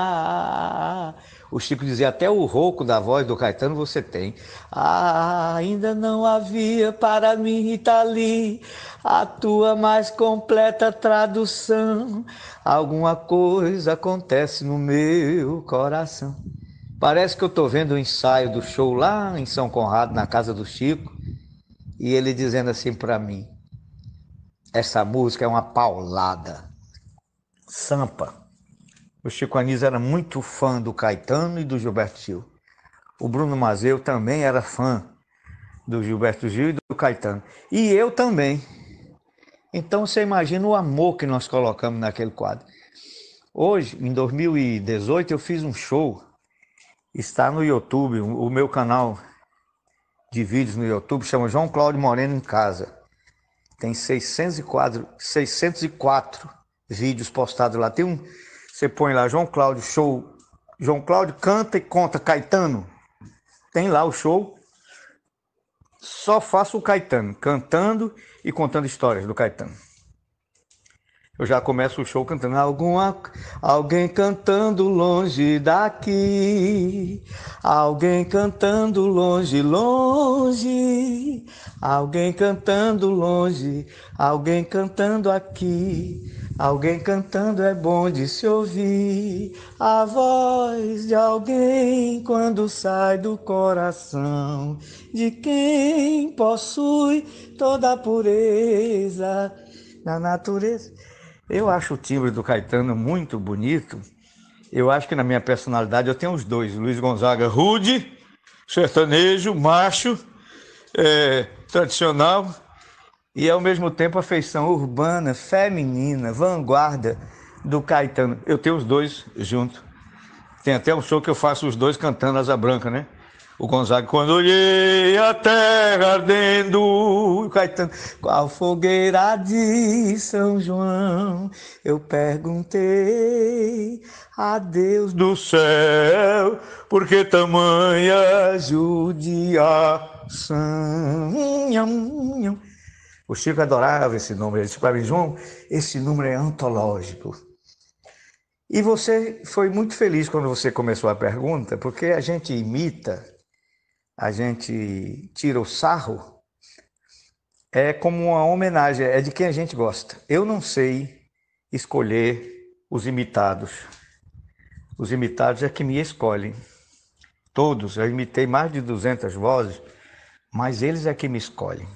O Chico dizia, até o rouco da voz do Caetano você tem. Ah, ainda não havia para mim, Rita Lee, a tua mais completa tradução. Alguma coisa acontece no meu coração. Parece que eu estou vendo o ensaio do show lá em São Conrado, na casa do Chico, e ele dizendo assim para mim, essa música é uma paulada. Sampa. O Chico Anísio era muito fã do Caetano e do Gilberto Gil. O Bruno Mazeu também era fã do Gilberto Gil e do Caetano. E eu também. Então você imagina o amor que nós colocamos naquele quadro. Hoje, em 2018, eu fiz um show. Está no YouTube, o meu canal de vídeos no YouTube chama João Cláudio Moreno em Casa. Tem 604 vídeos postados lá. Tem um, você põe lá João Cláudio show, João Cláudio canta e conta Caetano. Tem lá o show. Só faço o Caetano cantando e contando histórias do Caetano. Eu já começo o show cantando alguém cantando longe daqui, alguém cantando longe, longe, alguém cantando longe, alguém cantando aqui, alguém cantando é bom de se ouvir, a voz de alguém quando sai do coração, de quem possui toda a pureza da natureza. Eu acho o timbre do Caetano muito bonito. Eu acho que na minha personalidade eu tenho os dois. Luiz Gonzaga rude, sertanejo, macho, tradicional. E ao mesmo tempo a feição urbana, feminina, vanguarda do Caetano. Eu tenho os dois juntos. Tem até um show que eu faço os dois cantando Asa Branca, né? O Gonzaga, quando olhei a terra ardendo, o Caetano, qual fogueira de São João, eu perguntei a Deus do céu, por que tamanha judiação? O Chico adorava esse número, ele disse para mim, João, esse número é antológico. E você foi muito feliz quando você começou a pergunta, porque a gente imita, a gente tira o sarro, é como uma homenagem, é de quem a gente gosta. Eu não sei escolher os imitados. Os imitados é que me escolhem. Todos, eu imitei mais de 200 vozes, mas eles é que me escolhem.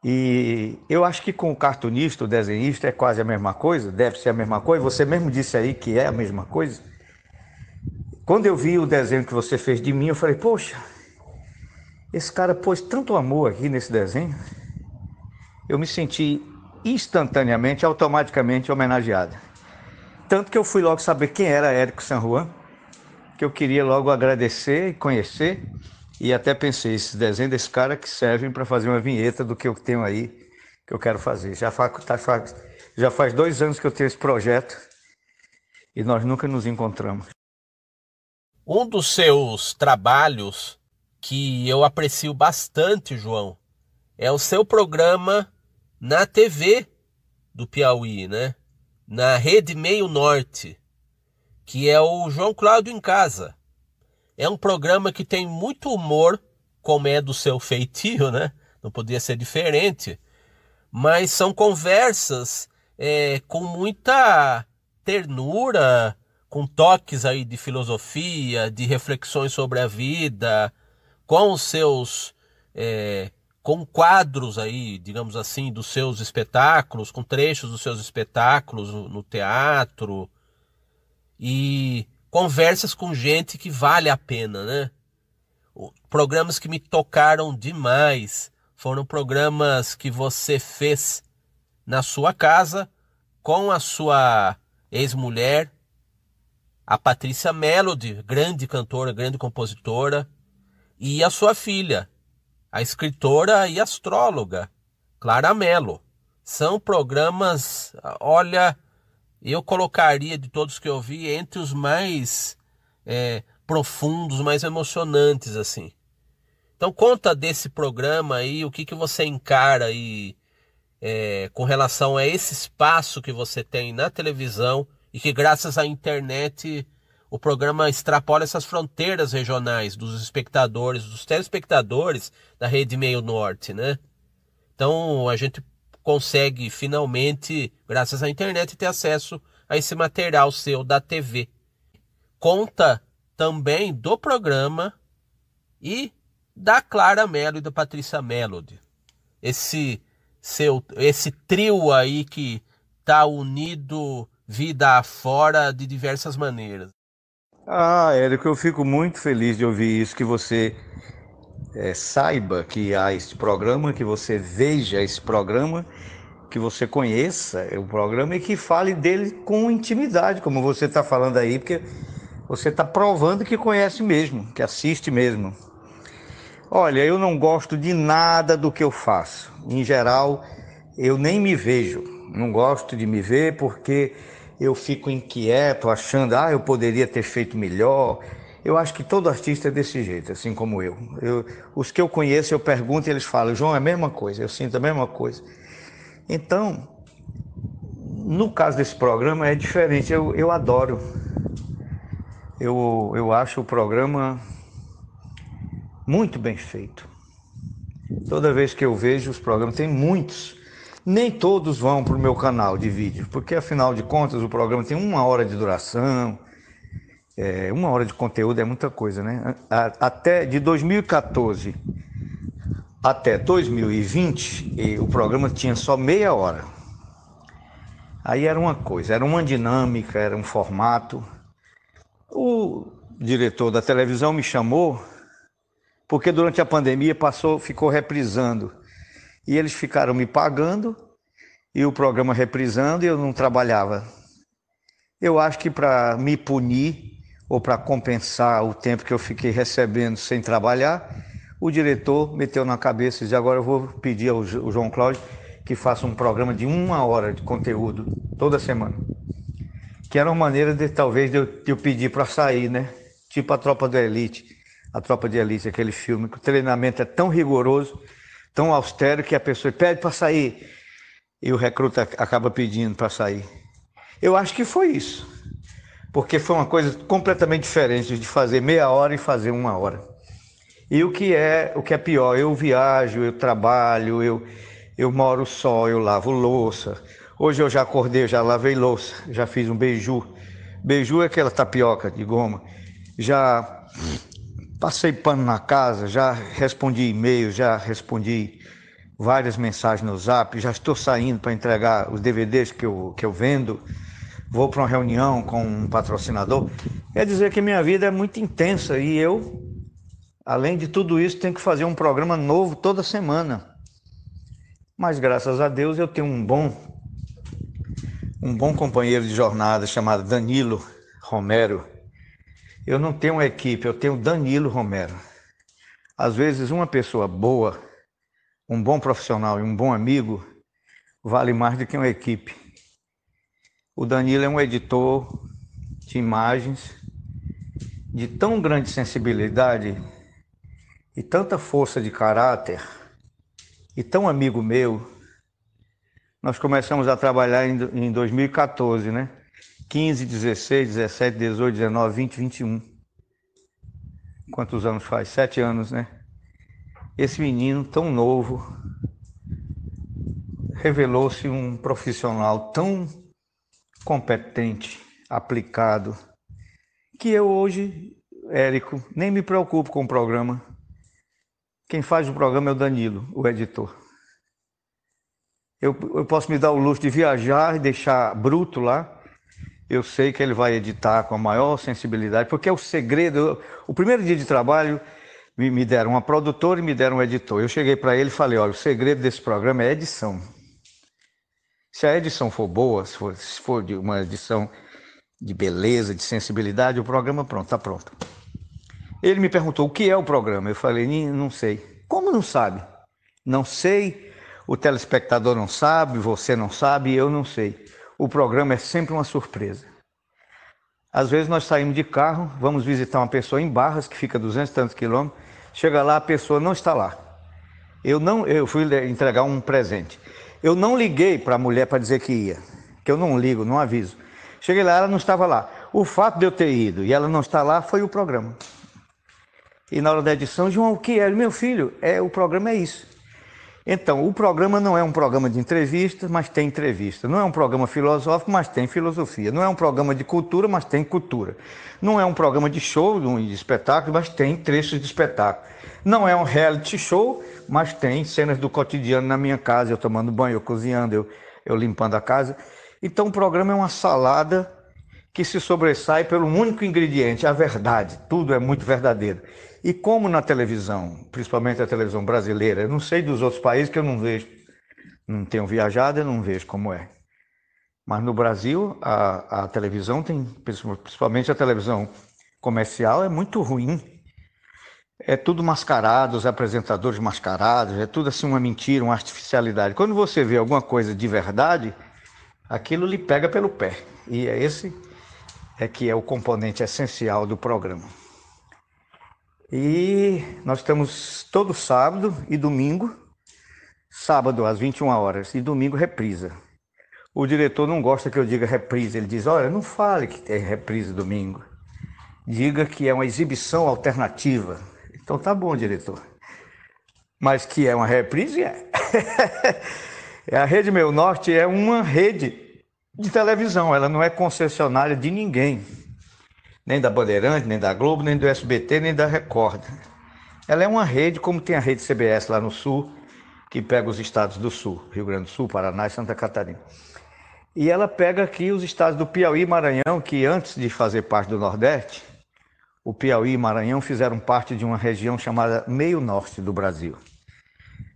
E eu acho que com o cartunista, o desenhista, é quase a mesma coisa, deve ser a mesma coisa. Você mesmo disse aí que é a mesma coisa. Quando eu vi o desenho que você fez de mim, eu falei, poxa, esse cara pôs tanto amor aqui nesse desenho. Eu me senti instantaneamente, automaticamente homenageado. Tanto que eu fui logo saber quem era Érico San Juan, que eu queria logo agradecer e conhecer. E até pensei, esses desenhos desse cara que servem para fazer uma vinheta do que eu tenho aí, que eu quero fazer. Já faz 2 anos que eu tenho esse projeto e nós nunca nos encontramos. Um dos seus trabalhos que eu aprecio bastante, João, é o seu programa na TV do Piauí, né? Na Rede Meio Norte, que é o João Cláudio em Casa. É um programa que tem muito humor, como é do seu feitio, né? Não podia ser diferente. Mas são conversas com muita ternura, com toques aí de filosofia, de reflexões sobre a vida, com os seus, com quadros aí, digamos assim, dos seus espetáculos, com trechos dos seus espetáculos no teatro, e conversas com gente que vale a pena, né? Programas que me tocaram demais foram programas que você fez na sua casa com a sua ex-mulher, a Patrícia Melody, grande cantora, grande compositora, e a sua filha, a escritora e astróloga, Clara Mello. São programas, olha, eu colocaria de todos que eu vi entre os mais profundos, mais emocionantes, assim. Então conta desse programa aí, o que você encara aí com relação a esse espaço que você tem na televisão e que graças à internet o programa extrapola essas fronteiras regionais dos espectadores, dos telespectadores da Rede Meio Norte, né? Então a gente consegue finalmente, graças à internet, ter acesso a esse material seu da TV. Conta também do programa e da Clara Mello e da Patrícia Melody. Esse trio aí que tá unido vida afora de diversas maneiras. Érico, eu fico muito feliz de ouvir isso, que você saiba que há este programa, que você veja esse programa, que você conheça o programa e que fale dele com intimidade, como você está falando aí, porque você está provando que conhece mesmo, que assiste mesmo. Olha, eu não gosto de nada do que eu faço. Em geral, eu nem me vejo. Não gosto de me ver porque eu fico inquieto, achando, eu poderia ter feito melhor. Eu acho que todo artista é desse jeito, assim como eu. Os que eu conheço, eu pergunto e eles falam, João, é a mesma coisa, eu sinto a mesma coisa. Então, no caso desse programa é diferente, eu adoro. Eu acho o programa muito bem feito. Toda vez que eu vejo os programas, tem muitos. Nem todos vão para o meu canal de vídeo, porque afinal de contas o programa tem 1 hora de duração. 1 hora de conteúdo é muita coisa, né? Até de 2014 até 2020, o programa tinha só meia hora. Aí era uma coisa, era uma dinâmica, era um formato. O diretor da televisão me chamou porque durante a pandemia ficou reprisando. E eles ficaram me pagando e o programa reprisando e eu não trabalhava. Eu acho que para me punir ou para compensar o tempo que eu fiquei recebendo sem trabalhar, o diretor meteu na cabeça e disse, agora eu vou pedir ao João Cláudio que faça um programa de 1 hora de conteúdo toda semana. Que era uma maneira de talvez de eu pedir para sair, né? Tipo a Tropa de Elite. A Tropa de Elite, aquele filme, que o treinamento é tão rigoroso, tão austero, que a pessoa pede para sair e o recruta acaba pedindo para sair. Eu acho que foi isso, porque foi uma coisa completamente diferente de fazer meia hora e fazer 1 hora. E o que é pior, eu viajo, eu trabalho, eu moro só, eu lavo louça. Hoje eu já acordei, eu já lavei louça, já fiz um beiju. Beiju é aquela tapioca de goma. Já passei pano na casa, já respondi e-mail, já respondi várias mensagens no Zap, já estou saindo para entregar os DVDs que eu vendo, vou para uma reunião com um patrocinador. Quer dizer que minha vida é muito intensa e eu, além de tudo isso, tenho que fazer um programa novo toda semana. Mas graças a Deus eu tenho um bom companheiro de jornada chamado Danilo Romero. Eu não tenho uma equipe, eu tenho Danilo Romero. Às vezes uma pessoa boa, um bom profissional e um bom amigo vale mais do que uma equipe. O Danilo é um editor de imagens de tão grande sensibilidade e tanta força de caráter e tão amigo meu. Nós começamos a trabalhar em 2014, né? 15, 16, 17, 18, 19, 20, 21. Quantos anos faz? 7 anos, né? Esse menino tão novo revelou-se um profissional tão competente, aplicado, que eu hoje, Érico, nem me preocupo com o programa. Quem faz o programa é o Danilo, o editor. Eu posso me dar o luxo de viajar e deixar bruto lá. Eu sei que ele vai editar com a maior sensibilidade, porque é o segredo. O primeiro dia de trabalho, me deram uma produtora e me deram um editor. Eu cheguei para ele e falei, olha, o segredo desse programa é edição. Se a edição for boa, se for de uma edição de beleza, de sensibilidade, o programa pronto, está pronto. Ele me perguntou o que é o programa. Eu falei, não sei. Como não sabe? Não sei, o telespectador não sabe, você não sabe, eu não sei. O programa é sempre uma surpresa. Às vezes nós saímos de carro, vamos visitar uma pessoa em Barras, que fica a 200 e tantos quilômetros, chega lá, a pessoa não está lá. Eu fui entregar um presente. Eu não liguei para a mulher para dizer que ia, que eu não ligo, não aviso. Cheguei lá, ela não estava lá. O fato de eu ter ido e ela não estar lá foi o programa. E na hora da edição, João, o que é? Meu filho, o programa é isso. Então, o programa não é um programa de entrevista, mas tem entrevista. Não é um programa filosófico, mas tem filosofia. Não é um programa de cultura, mas tem cultura. Não é um programa de show, de espetáculo, mas tem trechos de espetáculo. Não é um reality show, mas tem cenas do cotidiano na minha casa, eu tomando banho, eu cozinhando, eu limpando a casa. Então, o programa é uma salada que se sobressai pelo único ingrediente, a verdade. Tudo é muito verdadeiro. E como na televisão, principalmente a televisão brasileira, eu não sei dos outros países que eu não vejo, não tenho viajado, eu não vejo como é. Mas no Brasil, a televisão tem, principalmente a televisão comercial, é muito ruim. É tudo mascarado, os apresentadores mascarados, é tudo assim uma mentira, uma artificialidade. Quando você vê alguma coisa de verdade, aquilo lhe pega pelo pé. E esse que é o componente essencial do programa. E nós estamos todo sábado e domingo, sábado às 21 horas e domingo reprisa. O diretor não gosta que eu diga reprise, ele diz, olha, não fale que tem reprise domingo, diga que é uma exibição alternativa. Então tá bom, diretor. Mas que é uma reprise, é. A Rede Meu Norte é uma rede de televisão, ela não é concessionária de ninguém. Nem da Bandeirante, nem da Globo, nem do SBT, nem da Record. Ela é uma rede, como tem a rede CBS lá no Sul, que pega os estados do Sul, Rio Grande do Sul, Paraná e Santa Catarina. E ela pega aqui os estados do Piauí e Maranhão, que antes de fazer parte do Nordeste, o Piauí e Maranhão fizeram parte de uma região chamada Meio Norte do Brasil.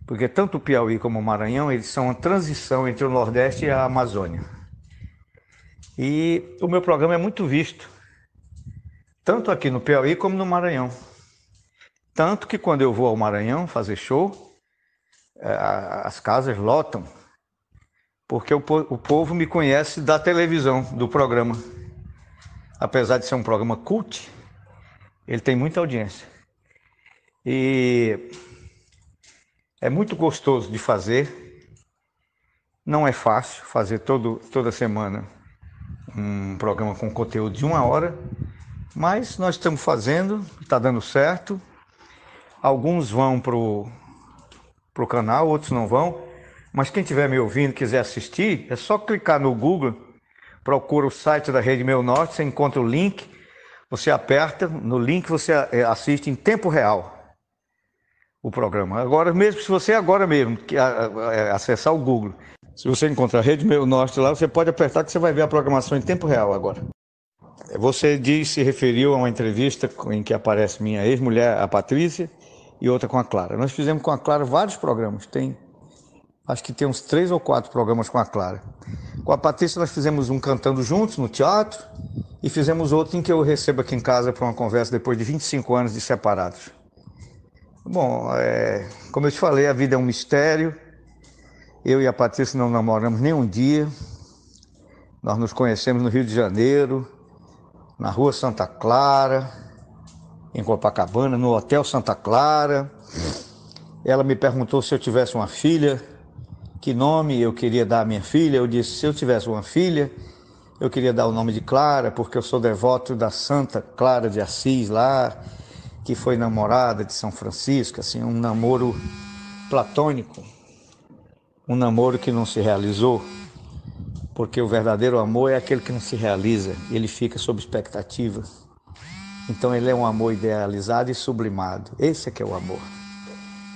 Porque tanto o Piauí como o Maranhão, eles são uma transição entre o Nordeste e a Amazônia. E o meu programa é muito visto, tanto aqui no Piauí como no Maranhão. Tanto que quando eu vou ao Maranhão fazer show, as casas lotam, porque o povo me conhece da televisão, do programa. Apesar de ser um programa cult, ele tem muita audiência. E é muito gostoso de fazer. Não é fácil fazer toda semana um programa com conteúdo de 1 hora, mas nós estamos fazendo, está dando certo. Alguns vão para o canal, outros não vão. Mas quem estiver me ouvindo, quiser assistir, é só clicar no Google, procura o site da Rede Meu Norte, você encontra o link, você aperta, no link você assiste em tempo real o programa. Agora mesmo, se você agora mesmo acessar o Google, se você encontrar a Rede Meu Norte lá, você pode apertar que você vai ver a programação em tempo real agora. Você se referiu a uma entrevista em que aparece minha ex-mulher, a Patrícia, e outra com a Clara. Nós fizemos com a Clara vários programas, acho que tem uns 3 ou 4 programas com a Clara. Com a Patrícia nós fizemos um cantando juntos no teatro e fizemos outro em que eu recebo aqui em casa para uma conversa depois de 25 anos de separados. Bom, como eu te falei, a vida é um mistério. Eu e a Patrícia não namoramos nem um dia. Nós nos conhecemos no Rio de Janeiro, na Rua Santa Clara, em Copacabana, no Hotel Santa Clara. Ela me perguntou se eu tivesse uma filha, que nome eu queria dar à minha filha. Eu disse, se eu tivesse uma filha, eu queria dar o nome de Clara, porque eu sou devoto da Santa Clara de Assis lá, que foi namorada de São Francisco, assim, um namoro platônico, um namoro que não se realizou, porque o verdadeiro amor é aquele que não se realiza, ele fica sob expectativa. Então ele é um amor idealizado e sublimado. Esse é que é o amor,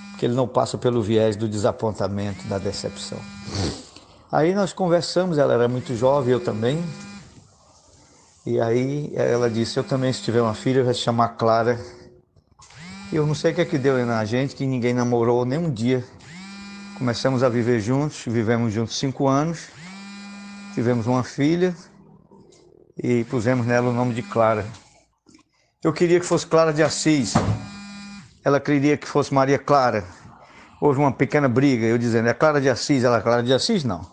porque ele não passa pelo viés do desapontamento, da decepção. Aí nós conversamos, ela era muito jovem, eu também. E aí ela disse, eu também, se tiver uma filha, vai se chamar Clara. E eu não sei o que é que deu na gente, que ninguém namorou nem um dia. Começamos a viver juntos, vivemos juntos 5 anos. tivemos uma filha e pusemos nela o nome de Clara. Eu queria que fosse Clara de Assis, ela queria que fosse Maria Clara. Houve uma pequena briga, eu dizendo, é Clara de Assis, ela, Clara de Assis não,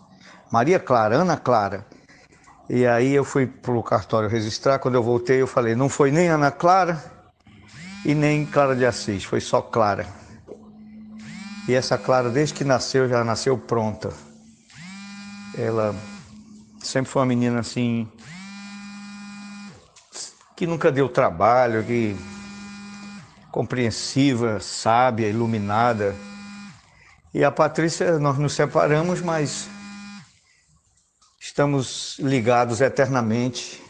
Maria Clara, Ana Clara. E aí eu fui pro cartório registrar, quando eu voltei eu falei, não foi nem Ana Clara e nem Clara de Assis, foi só Clara. E essa Clara, desde que nasceu, já nasceu pronta. Ela sempre foi uma menina assim, que nunca deu trabalho, que compreensiva, sábia, iluminada. E a Patrícia, nós nos separamos, mas estamos ligados eternamente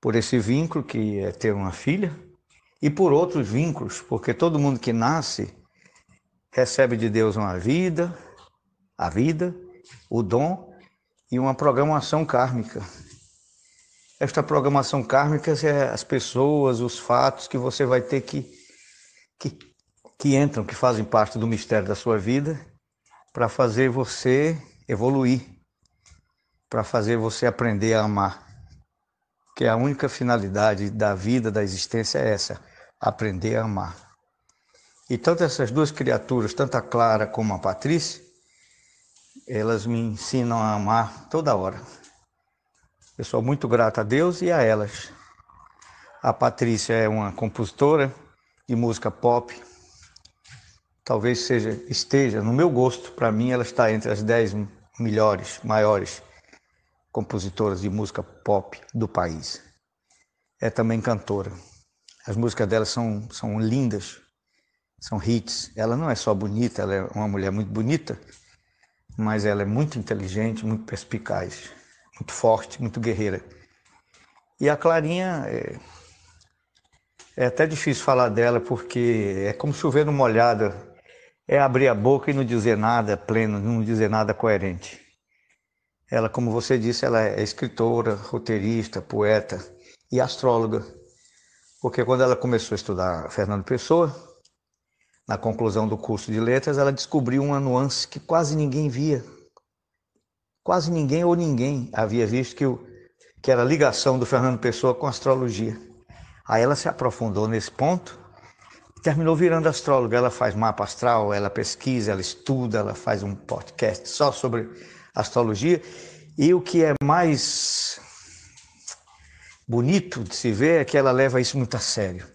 por esse vínculo que é ter uma filha e por outros vínculos, porque todo mundo que nasce recebe de Deus uma vida, a vida, o dom e uma programação kármica. Esta programação kármica é as pessoas, os fatos que você vai ter que entram, que fazem parte do mistério da sua vida, para fazer você evoluir, para fazer você aprender a amar. Que a única finalidade da vida, da existência é essa, aprender a amar. E tanto essas duas criaturas, tanto a Clara como a Patrícia, elas me ensinam a amar toda hora. Eu sou muito grato a Deus e a elas. A Patrícia é uma compositora de música pop. Talvez esteja, no meu gosto, para mim, ela está entre as 10 melhores, maiores compositoras de música pop do país. É também cantora. As músicas dela são lindas, são hits. Ela não é só bonita, ela é uma mulher muito bonita, mas ela é muito inteligente, muito perspicaz, muito forte, muito guerreira. E a Clarinha, é até difícil falar dela, porque é como chover no molhado, é abrir a boca e não dizer nada pleno, não dizer nada coerente. Ela, como você disse, ela é escritora, roteirista, poeta e astróloga, porque quando ela começou a estudar Fernando Pessoa, na conclusão do curso de letras, ela descobriu uma nuance que quase ninguém via. Quase ninguém ou ninguém havia visto que era a ligação do Fernando Pessoa com a astrologia. Aí ela se aprofundou nesse ponto e terminou virando astróloga. Ela faz mapa astral, ela pesquisa, ela estuda, ela faz um podcast só sobre astrologia. E o que é mais bonito de se ver é que ela leva isso muito a sério.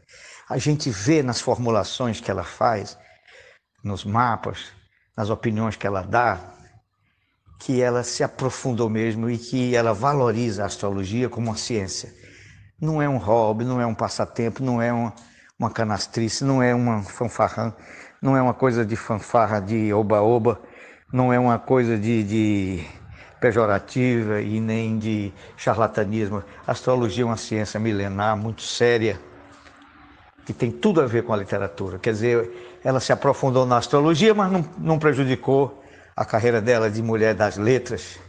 A gente vê nas formulações que ela faz, nos mapas, nas opiniões que ela dá, que ela se aprofundou mesmo e que ela valoriza a astrologia como uma ciência. Não é um hobby, não é um passatempo, não é uma canastrice, não é uma fanfarrã, não é uma coisa de fanfarra, de oba-oba, não é uma coisa de pejorativa e nem de charlatanismo. A astrologia é uma ciência milenar, muito séria, que tem tudo a ver com a literatura. Quer dizer, ela se aprofundou na astrologia, mas não prejudicou a carreira dela de mulher das letras.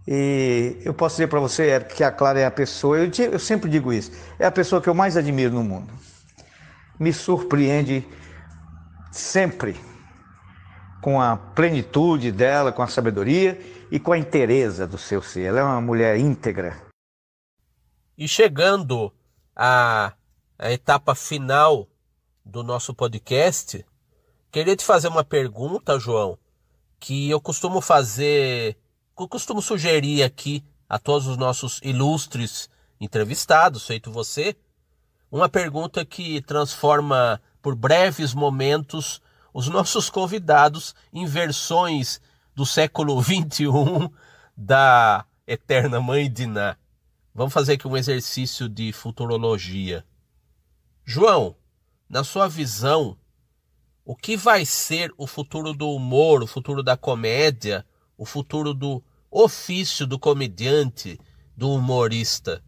E eu posso dizer para você que a Clara é a pessoa, eu sempre digo isso, é a pessoa que eu mais admiro no mundo. Me surpreende sempre com a plenitude dela, com a sabedoria e com a inteireza do seu ser. Ela é uma mulher íntegra. E chegando à etapa final do nosso podcast, queria te fazer uma pergunta, João, que eu costumo sugerir aqui a todos os nossos ilustres entrevistados, feito você, uma pergunta que transforma por breves momentos os nossos convidados em versões do século XXI da eterna Mãe Diná. Vamos fazer aqui um exercício de futurologia. João, na sua visão, o que vai ser o futuro do humor, o futuro da comédia, o futuro do ofício do comediante, do humorista?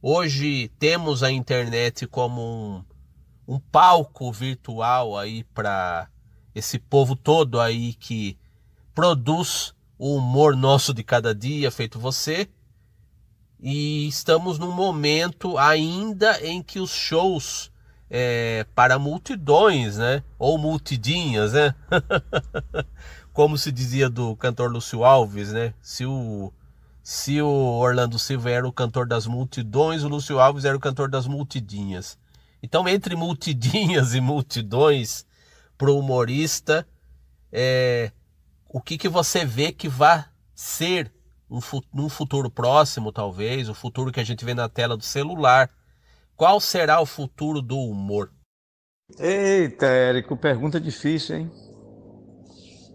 Hoje temos a internet como um palco virtual aí para esse povo todo aí que produz o humor nosso de cada dia, feito você. E estamos num momento ainda em que os shows para multidões, né? Ou multidinhas, né? como se dizia do cantor Lúcio Alves, né? Se o Orlando Silva era o cantor das multidões, o Lúcio Alves era o cantor das multidinhas. Então, entre multidinhas e multidões, para o humorista, o que você vê que vai ser num futuro próximo, talvez, o futuro que a gente vê na tela do celular? Qual será o futuro do humor? Eita, Érico, pergunta difícil, hein?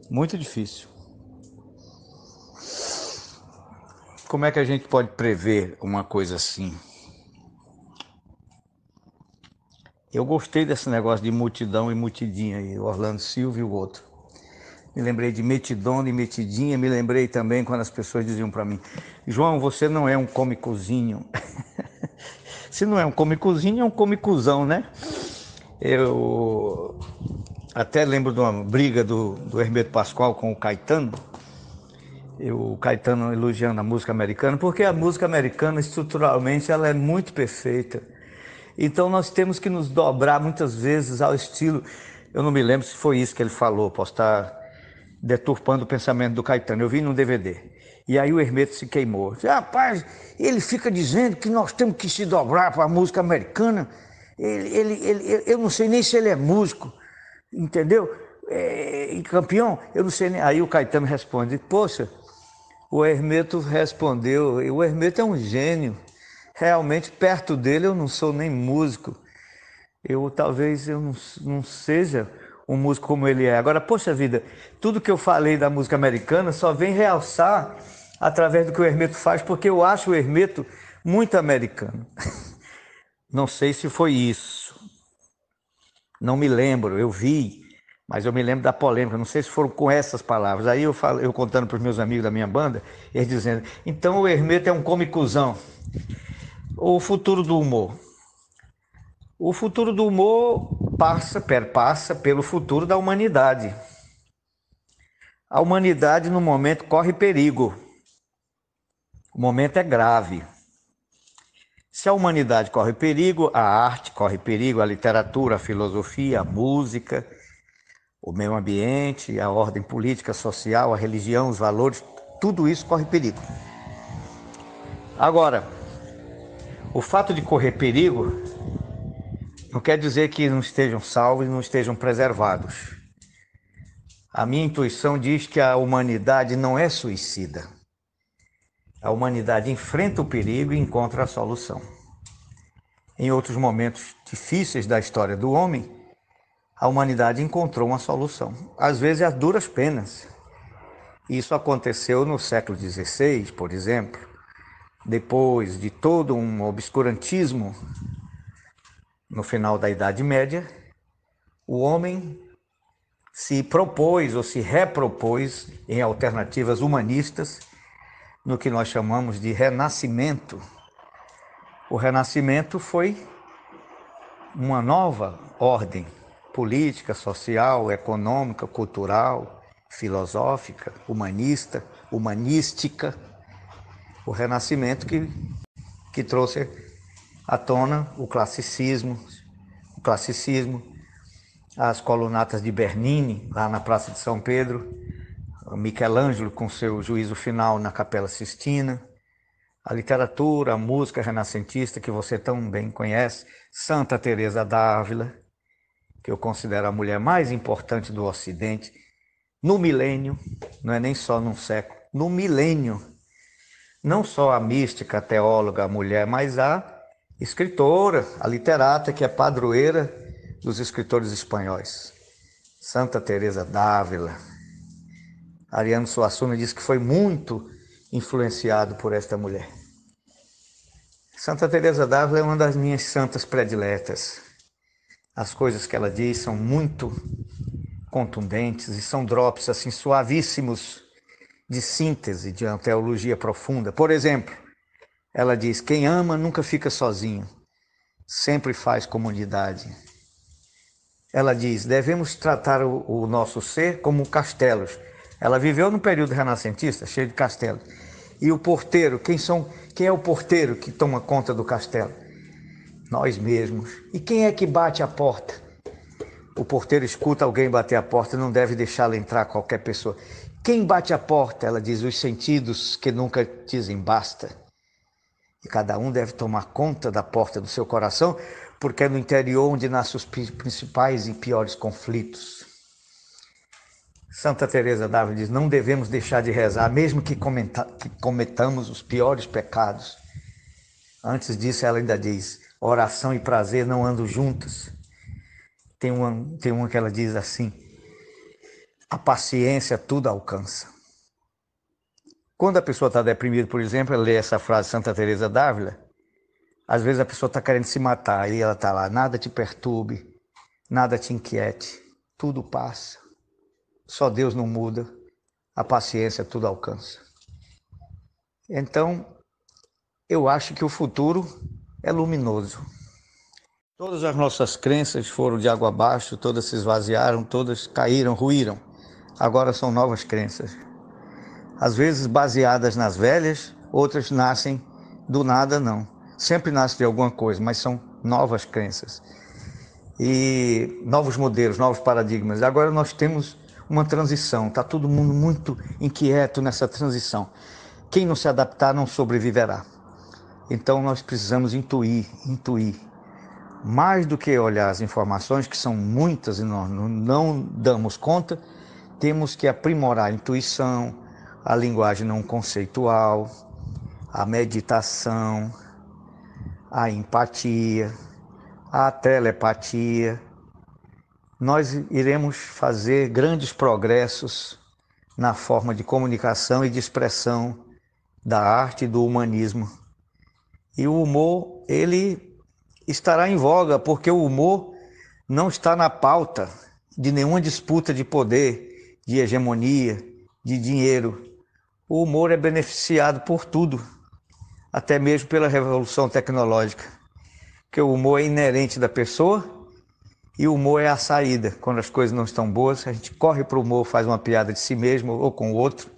Muito difícil. Como é que a gente pode prever uma coisa assim? Eu gostei desse negócio de multidão e multidinha aí, o Orlando Silva e o outro. Me lembrei de metidona e metidinha, me lembrei também quando as pessoas diziam para mim: João, você não é um comicozinho. Se não é um comicozinho, é um comicuzão, né? Eu até lembro de uma briga do Hermeto Pascoal com o Caetano. O Caetano elogiando a música americana, porque a música americana, estruturalmente, ela é muito perfeita. Então nós temos que nos dobrar muitas vezes ao estilo. Eu não me lembro se foi isso que ele falou, posso estar deturpando o pensamento do Caetano. Eu vi num DVD. E aí o Hermeto se queimou. Rapaz, ele fica dizendo que nós temos que se dobrar para a música americana. Eu não sei nem se ele é músico, entendeu? E campeão, eu não sei nem. Aí o Caetano responde: poxa, o Hermeto respondeu, o Hermeto é um gênio. Realmente, perto dele, eu não sou nem músico. Talvez eu não seja um músico como ele é. Agora, poxa vida, tudo que eu falei da música americana só vem realçar através do que o Hermeto faz, porque eu acho o Hermeto muito americano. Não sei se foi isso. Não me lembro, eu vi, mas eu me lembro da polêmica. Não sei se foram com essas palavras. Aí eu contando para os meus amigos da minha banda, eles dizendo: então o Hermeto é um comicuzão. O futuro do humor. O futuro do humor perpassa pelo futuro da humanidade. A humanidade, no momento, corre perigo. O momento é grave. Se a humanidade corre perigo, a arte corre perigo, a literatura, a filosofia, a música, o meio ambiente, a ordem política, social, a religião, os valores, tudo isso corre perigo. Agora, o fato de correr perigo não quer dizer que não estejam salvos e não estejam preservados. A minha intuição diz que a humanidade não é suicida. A humanidade enfrenta o perigo e encontra a solução. Em outros momentos difíceis da história do homem, a humanidade encontrou uma solução. Às vezes às duras penas. Isso aconteceu no século XVI, por exemplo, depois de todo um obscurantismo no final da Idade Média, o homem se propôs ou se repropôs em alternativas humanistas no que nós chamamos de renascimento. O renascimento foi uma nova ordem política, social, econômica, cultural, filosófica, humanística. O renascimento que trouxe à tona o classicismo, as colunatas de Bernini, lá na Praça de São Pedro, Michelangelo com seu Juízo Final na Capela Sistina, a literatura, a música renascentista que você tão bem conhece, Santa Teresa d'Ávila, que eu considero a mulher mais importante do Ocidente, no milênio, não é nem só num século, no milênio. Não só a mística, a teóloga, a mulher, mas a escritora, a literata, que é padroeira dos escritores espanhóis. Santa Teresa d'Ávila. Ariano Suassuna diz que foi muito influenciado por esta mulher. Santa Teresa d'Ávila é uma das minhas santas prediletas. As coisas que ela diz são muito contundentes e são drops assim suavíssimos de síntese de uma teologia profunda. Por exemplo, ela diz: quem ama nunca fica sozinho, sempre faz comunidade. Ela diz: devemos tratar o nosso ser como castelos. Ela viveu no período renascentista, cheio de castelos. E o porteiro, quem é o porteiro que toma conta do castelo? Nós mesmos. E quem é que bate a porta? o porteiro escuta alguém bater a porta, não deve deixá-la entrar qualquer pessoa. Quem bate a porta, ela diz, os sentidos que nunca dizem basta. E cada um deve tomar conta da porta do seu coração, porque é no interior onde nascem os principais e piores conflitos. Santa Teresa d'Ávila diz, não devemos deixar de rezar, mesmo que cometamos os piores pecados. Antes disso, ela ainda diz, oração e prazer não andam juntas. Tem uma que ela diz assim, a paciência tudo alcança. Quando a pessoa está deprimida, por exemplo, ela lê essa frase de Santa Teresa d'Ávila, às vezes a pessoa está querendo se matar, e ela está lá, nada te perturbe, nada te inquiete, tudo passa. Só Deus não muda, a paciência tudo alcança. Então, eu acho que o futuro é luminoso. Todas as nossas crenças foram de água abaixo, todas se esvaziaram, todas caíram, ruíram. Agora são novas crenças. Às vezes baseadas nas velhas, outras nascem do nada, não. Sempre nasce de alguma coisa, mas são novas crenças. E novos modelos, novos paradigmas. Agora nós temos uma transição, está todo mundo muito inquieto nessa transição. Quem não se adaptar não sobreviverá. Então nós precisamos intuir. Mais do que olhar as informações, que são muitas e nós não damos conta, temos que aprimorar a intuição, a linguagem não conceitual, a meditação, a empatia, a telepatia. Nós iremos fazer grandes progressos na forma de comunicação e de expressão da arte e do humanismo. E o humor, ele estará em voga, porque o humor não está na pauta de nenhuma disputa de poder, de hegemonia, de dinheiro. O humor é beneficiado por tudo, até mesmo pela revolução tecnológica, porque o humor é inerente da pessoa e o humor é a saída. Quando as coisas não estão boas, a gente corre para o humor, faz uma piada de si mesmo ou com o outro,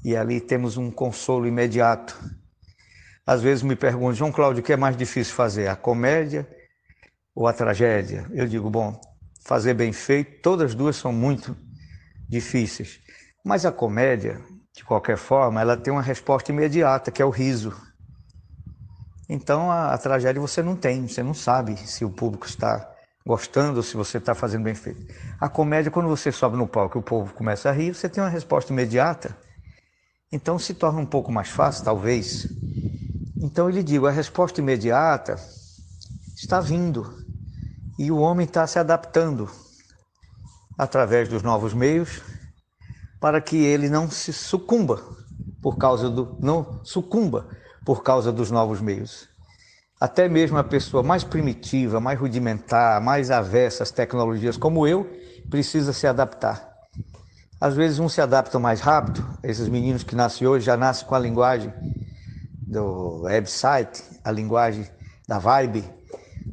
e ali temos um consolo imediato. Às vezes me perguntam, João Cláudio, o que é mais difícil fazer, a comédia ou a tragédia? Eu digo, bom, fazer bem feito, todas as duas são muito difíceis. Mas a comédia, de qualquer forma, ela tem uma resposta imediata, que é o riso. Então a tragédia você não tem, você não sabe se o público está gostando ou se você está fazendo bem feito. A comédia, quando você sobe no palco e o povo começa a rir, você tem uma resposta imediata. Então se torna um pouco mais fácil, talvez. Então eu lhe digo, a resposta imediata está vindo e o homem está se adaptando através dos novos meios para que ele não se sucumba por causa dos novos meios. Até mesmo a pessoa mais primitiva, mais rudimentar, mais avessa às tecnologias como eu, precisa se adaptar. Às vezes um se adapta mais rápido, esses meninos que nascem hoje já nascem com a linguagem do website, a linguagem da vibe,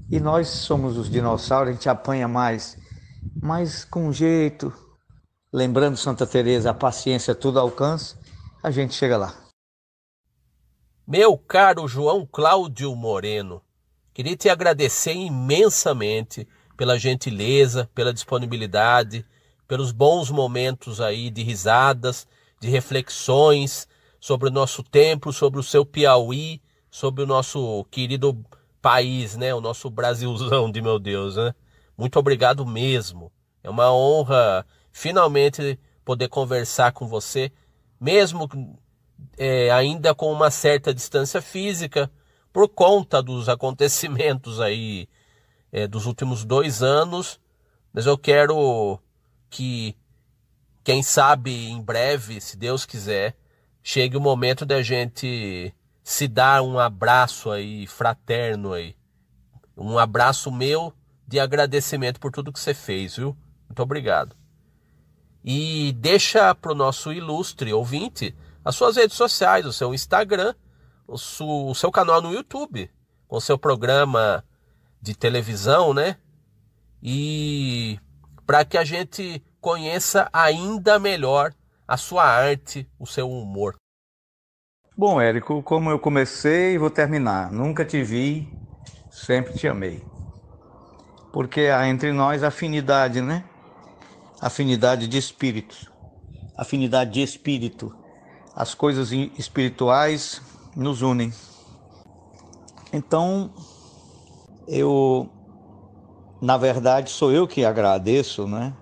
e nós somos os dinossauros, a gente apanha mais, mas com jeito, lembrando Santa Teresa, a paciência tudo alcança, a gente chega lá. Meu caro João Cláudio Moreno, queria te agradecer imensamente pela gentileza, pela disponibilidade, pelos bons momentos aí de risadas, de reflexões sobre o nosso tempo, sobre o seu Piauí, sobre o nosso querido país, né? O nosso Brasilzão de meu Deus, né? Muito obrigado mesmo. É uma honra finalmente poder conversar com você, mesmo ainda com uma certa distância física, por conta dos acontecimentos aí dos últimos 2 anos. Mas eu quero que, quem sabe em breve, se Deus quiser, chegue o momento da gente se dar um abraço aí, fraterno aí. Um abraço meu de agradecimento por tudo que você fez, viu? Muito obrigado. E deixa para o nosso ilustre ouvinte as suas redes sociais, o seu Instagram, o seu canal no YouTube, com o seu programa de televisão, né? E para que a gente conheça ainda melhor a sua arte, o seu humor. Bom, Érico, como eu comecei, vou terminar. Nunca te vi, sempre te amei. porque há entre nós afinidade, né? Afinidade de espíritos, afinidade de espírito. As coisas espirituais nos unem. Então, na verdade, sou eu que agradeço, né?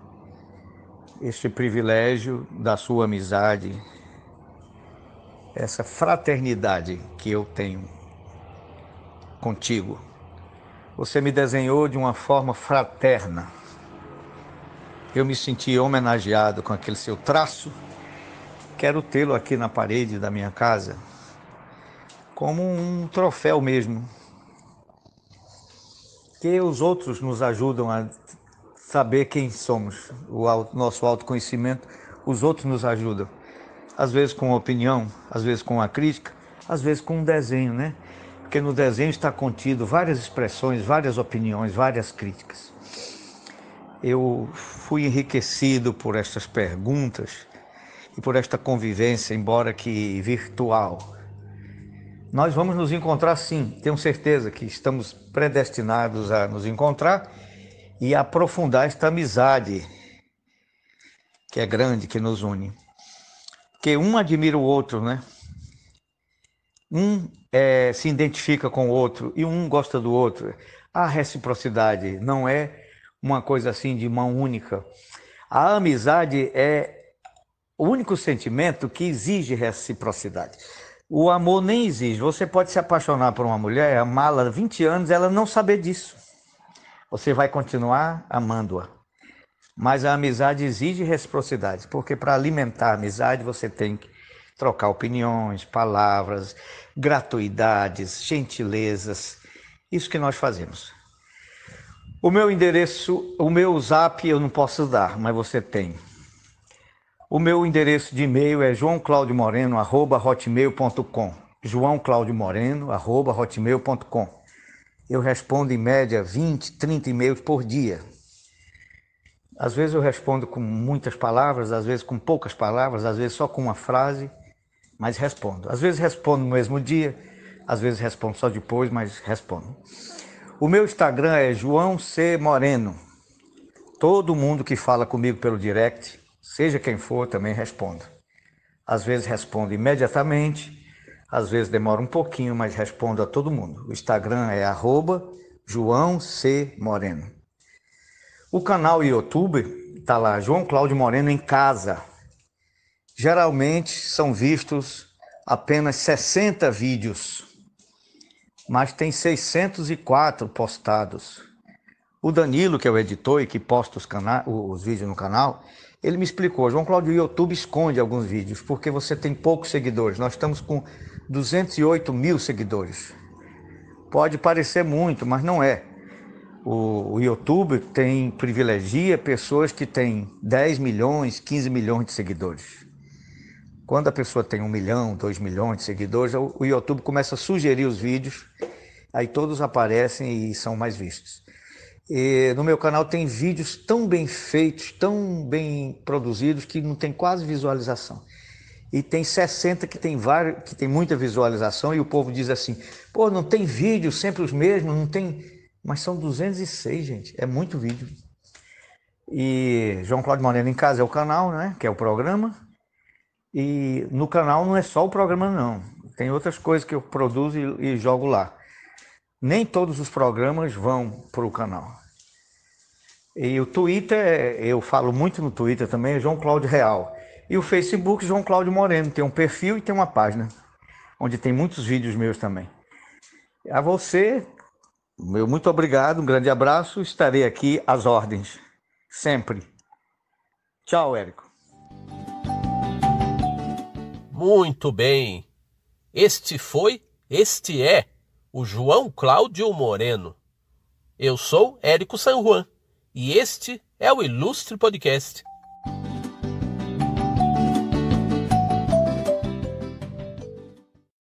Este privilégio da sua amizade, essa fraternidade que eu tenho contigo. Você me desenhou de uma forma fraterna. Eu me senti homenageado com aquele seu traço. Quero tê-lo aqui na parede da minha casa, como um troféu mesmo. Que os outros nos ajudam a saber quem somos, o nosso autoconhecimento, os outros nos ajudam. Às vezes com opinião, às vezes com uma crítica, às vezes com um desenho, né? Porque no desenho está contido várias expressões, várias opiniões, várias críticas. Eu fui enriquecido por estas perguntas e por esta convivência, embora que virtual. Nós vamos nos encontrar sim, tenho certeza que estamos predestinados a nos encontrar e aprofundar esta amizade que é grande, que nos une. Que um admira o outro, né? Um se identifica com o outro e um gosta do outro. A reciprocidade não é uma coisa assim de mão única. A amizade é o único sentimento que exige reciprocidade. O amor nem exige. Você pode se apaixonar por uma mulher, amá-la há 20 anos, ela não saber disso. Você vai continuar amando-a. Mas a amizade exige reciprocidade, porque para alimentar a amizade você tem que trocar opiniões, palavras, gratuidades, gentilezas. Isso que nós fazemos. O meu endereço, o meu zap eu não posso dar, mas você tem. O meu endereço de e-mail é joaoclaudiomoreno@hotmail.com. joaoclaudiomoreno@hotmail.com. Eu respondo em média 20, 30 e-mails por dia. Às vezes eu respondo com muitas palavras, às vezes com poucas palavras, às vezes só com uma frase, mas respondo. Às vezes respondo no mesmo dia, às vezes respondo só depois, mas respondo. O meu Instagram é João C. Moreno. Todo mundo que fala comigo pelo direct, seja quem for, também respondo. Às vezes respondo imediatamente, às vezes demora um pouquinho, mas respondo a todo mundo. O Instagram é @João C. Moreno. O canal YouTube está lá, João Cláudio Moreno em Casa. Geralmente são vistos apenas 60 vídeos, mas tem 604 postados. O Danilo, que é o editor e que posta os vídeos no canal, ele me explicou, João Cláudio, o YouTube esconde alguns vídeos, porque você tem poucos seguidores. Nós estamos com 208 mil seguidores. Pode parecer muito, mas não é. O YouTube privilegia pessoas que têm 10 milhões, 15 milhões de seguidores. Quando a pessoa tem 1 milhão, 2 milhões de seguidores, o YouTube começa a sugerir os vídeos, aí todos aparecem e são mais vistos. E no meu canal tem vídeos tão bem feitos, tão bem produzidos, que não tem quase visualização. E tem 60 que tem muita visualização, e o povo diz assim, pô, não tem vídeo, sempre os mesmos, não tem... Mas são 206, gente, é muito vídeo. E João Cláudio Moreno em Casa é o canal, né, que é o programa. E no canal não é só o programa, não. Tem outras coisas que eu produzo e jogo lá. Nem todos os programas vão para o canal. E o Twitter, eu falo muito no Twitter também, é João Cláudio Real. E o Facebook, João Cláudio Moreno. Tem um perfil e tem uma página, onde tem muitos vídeos meus também. A você... Meu muito obrigado, um grande abraço, estarei aqui às ordens, sempre. Tchau, Érico. Muito bem. Este é o João Cláudio Moreno. Eu sou Érico San Juan e este é o Ilustre Podcast.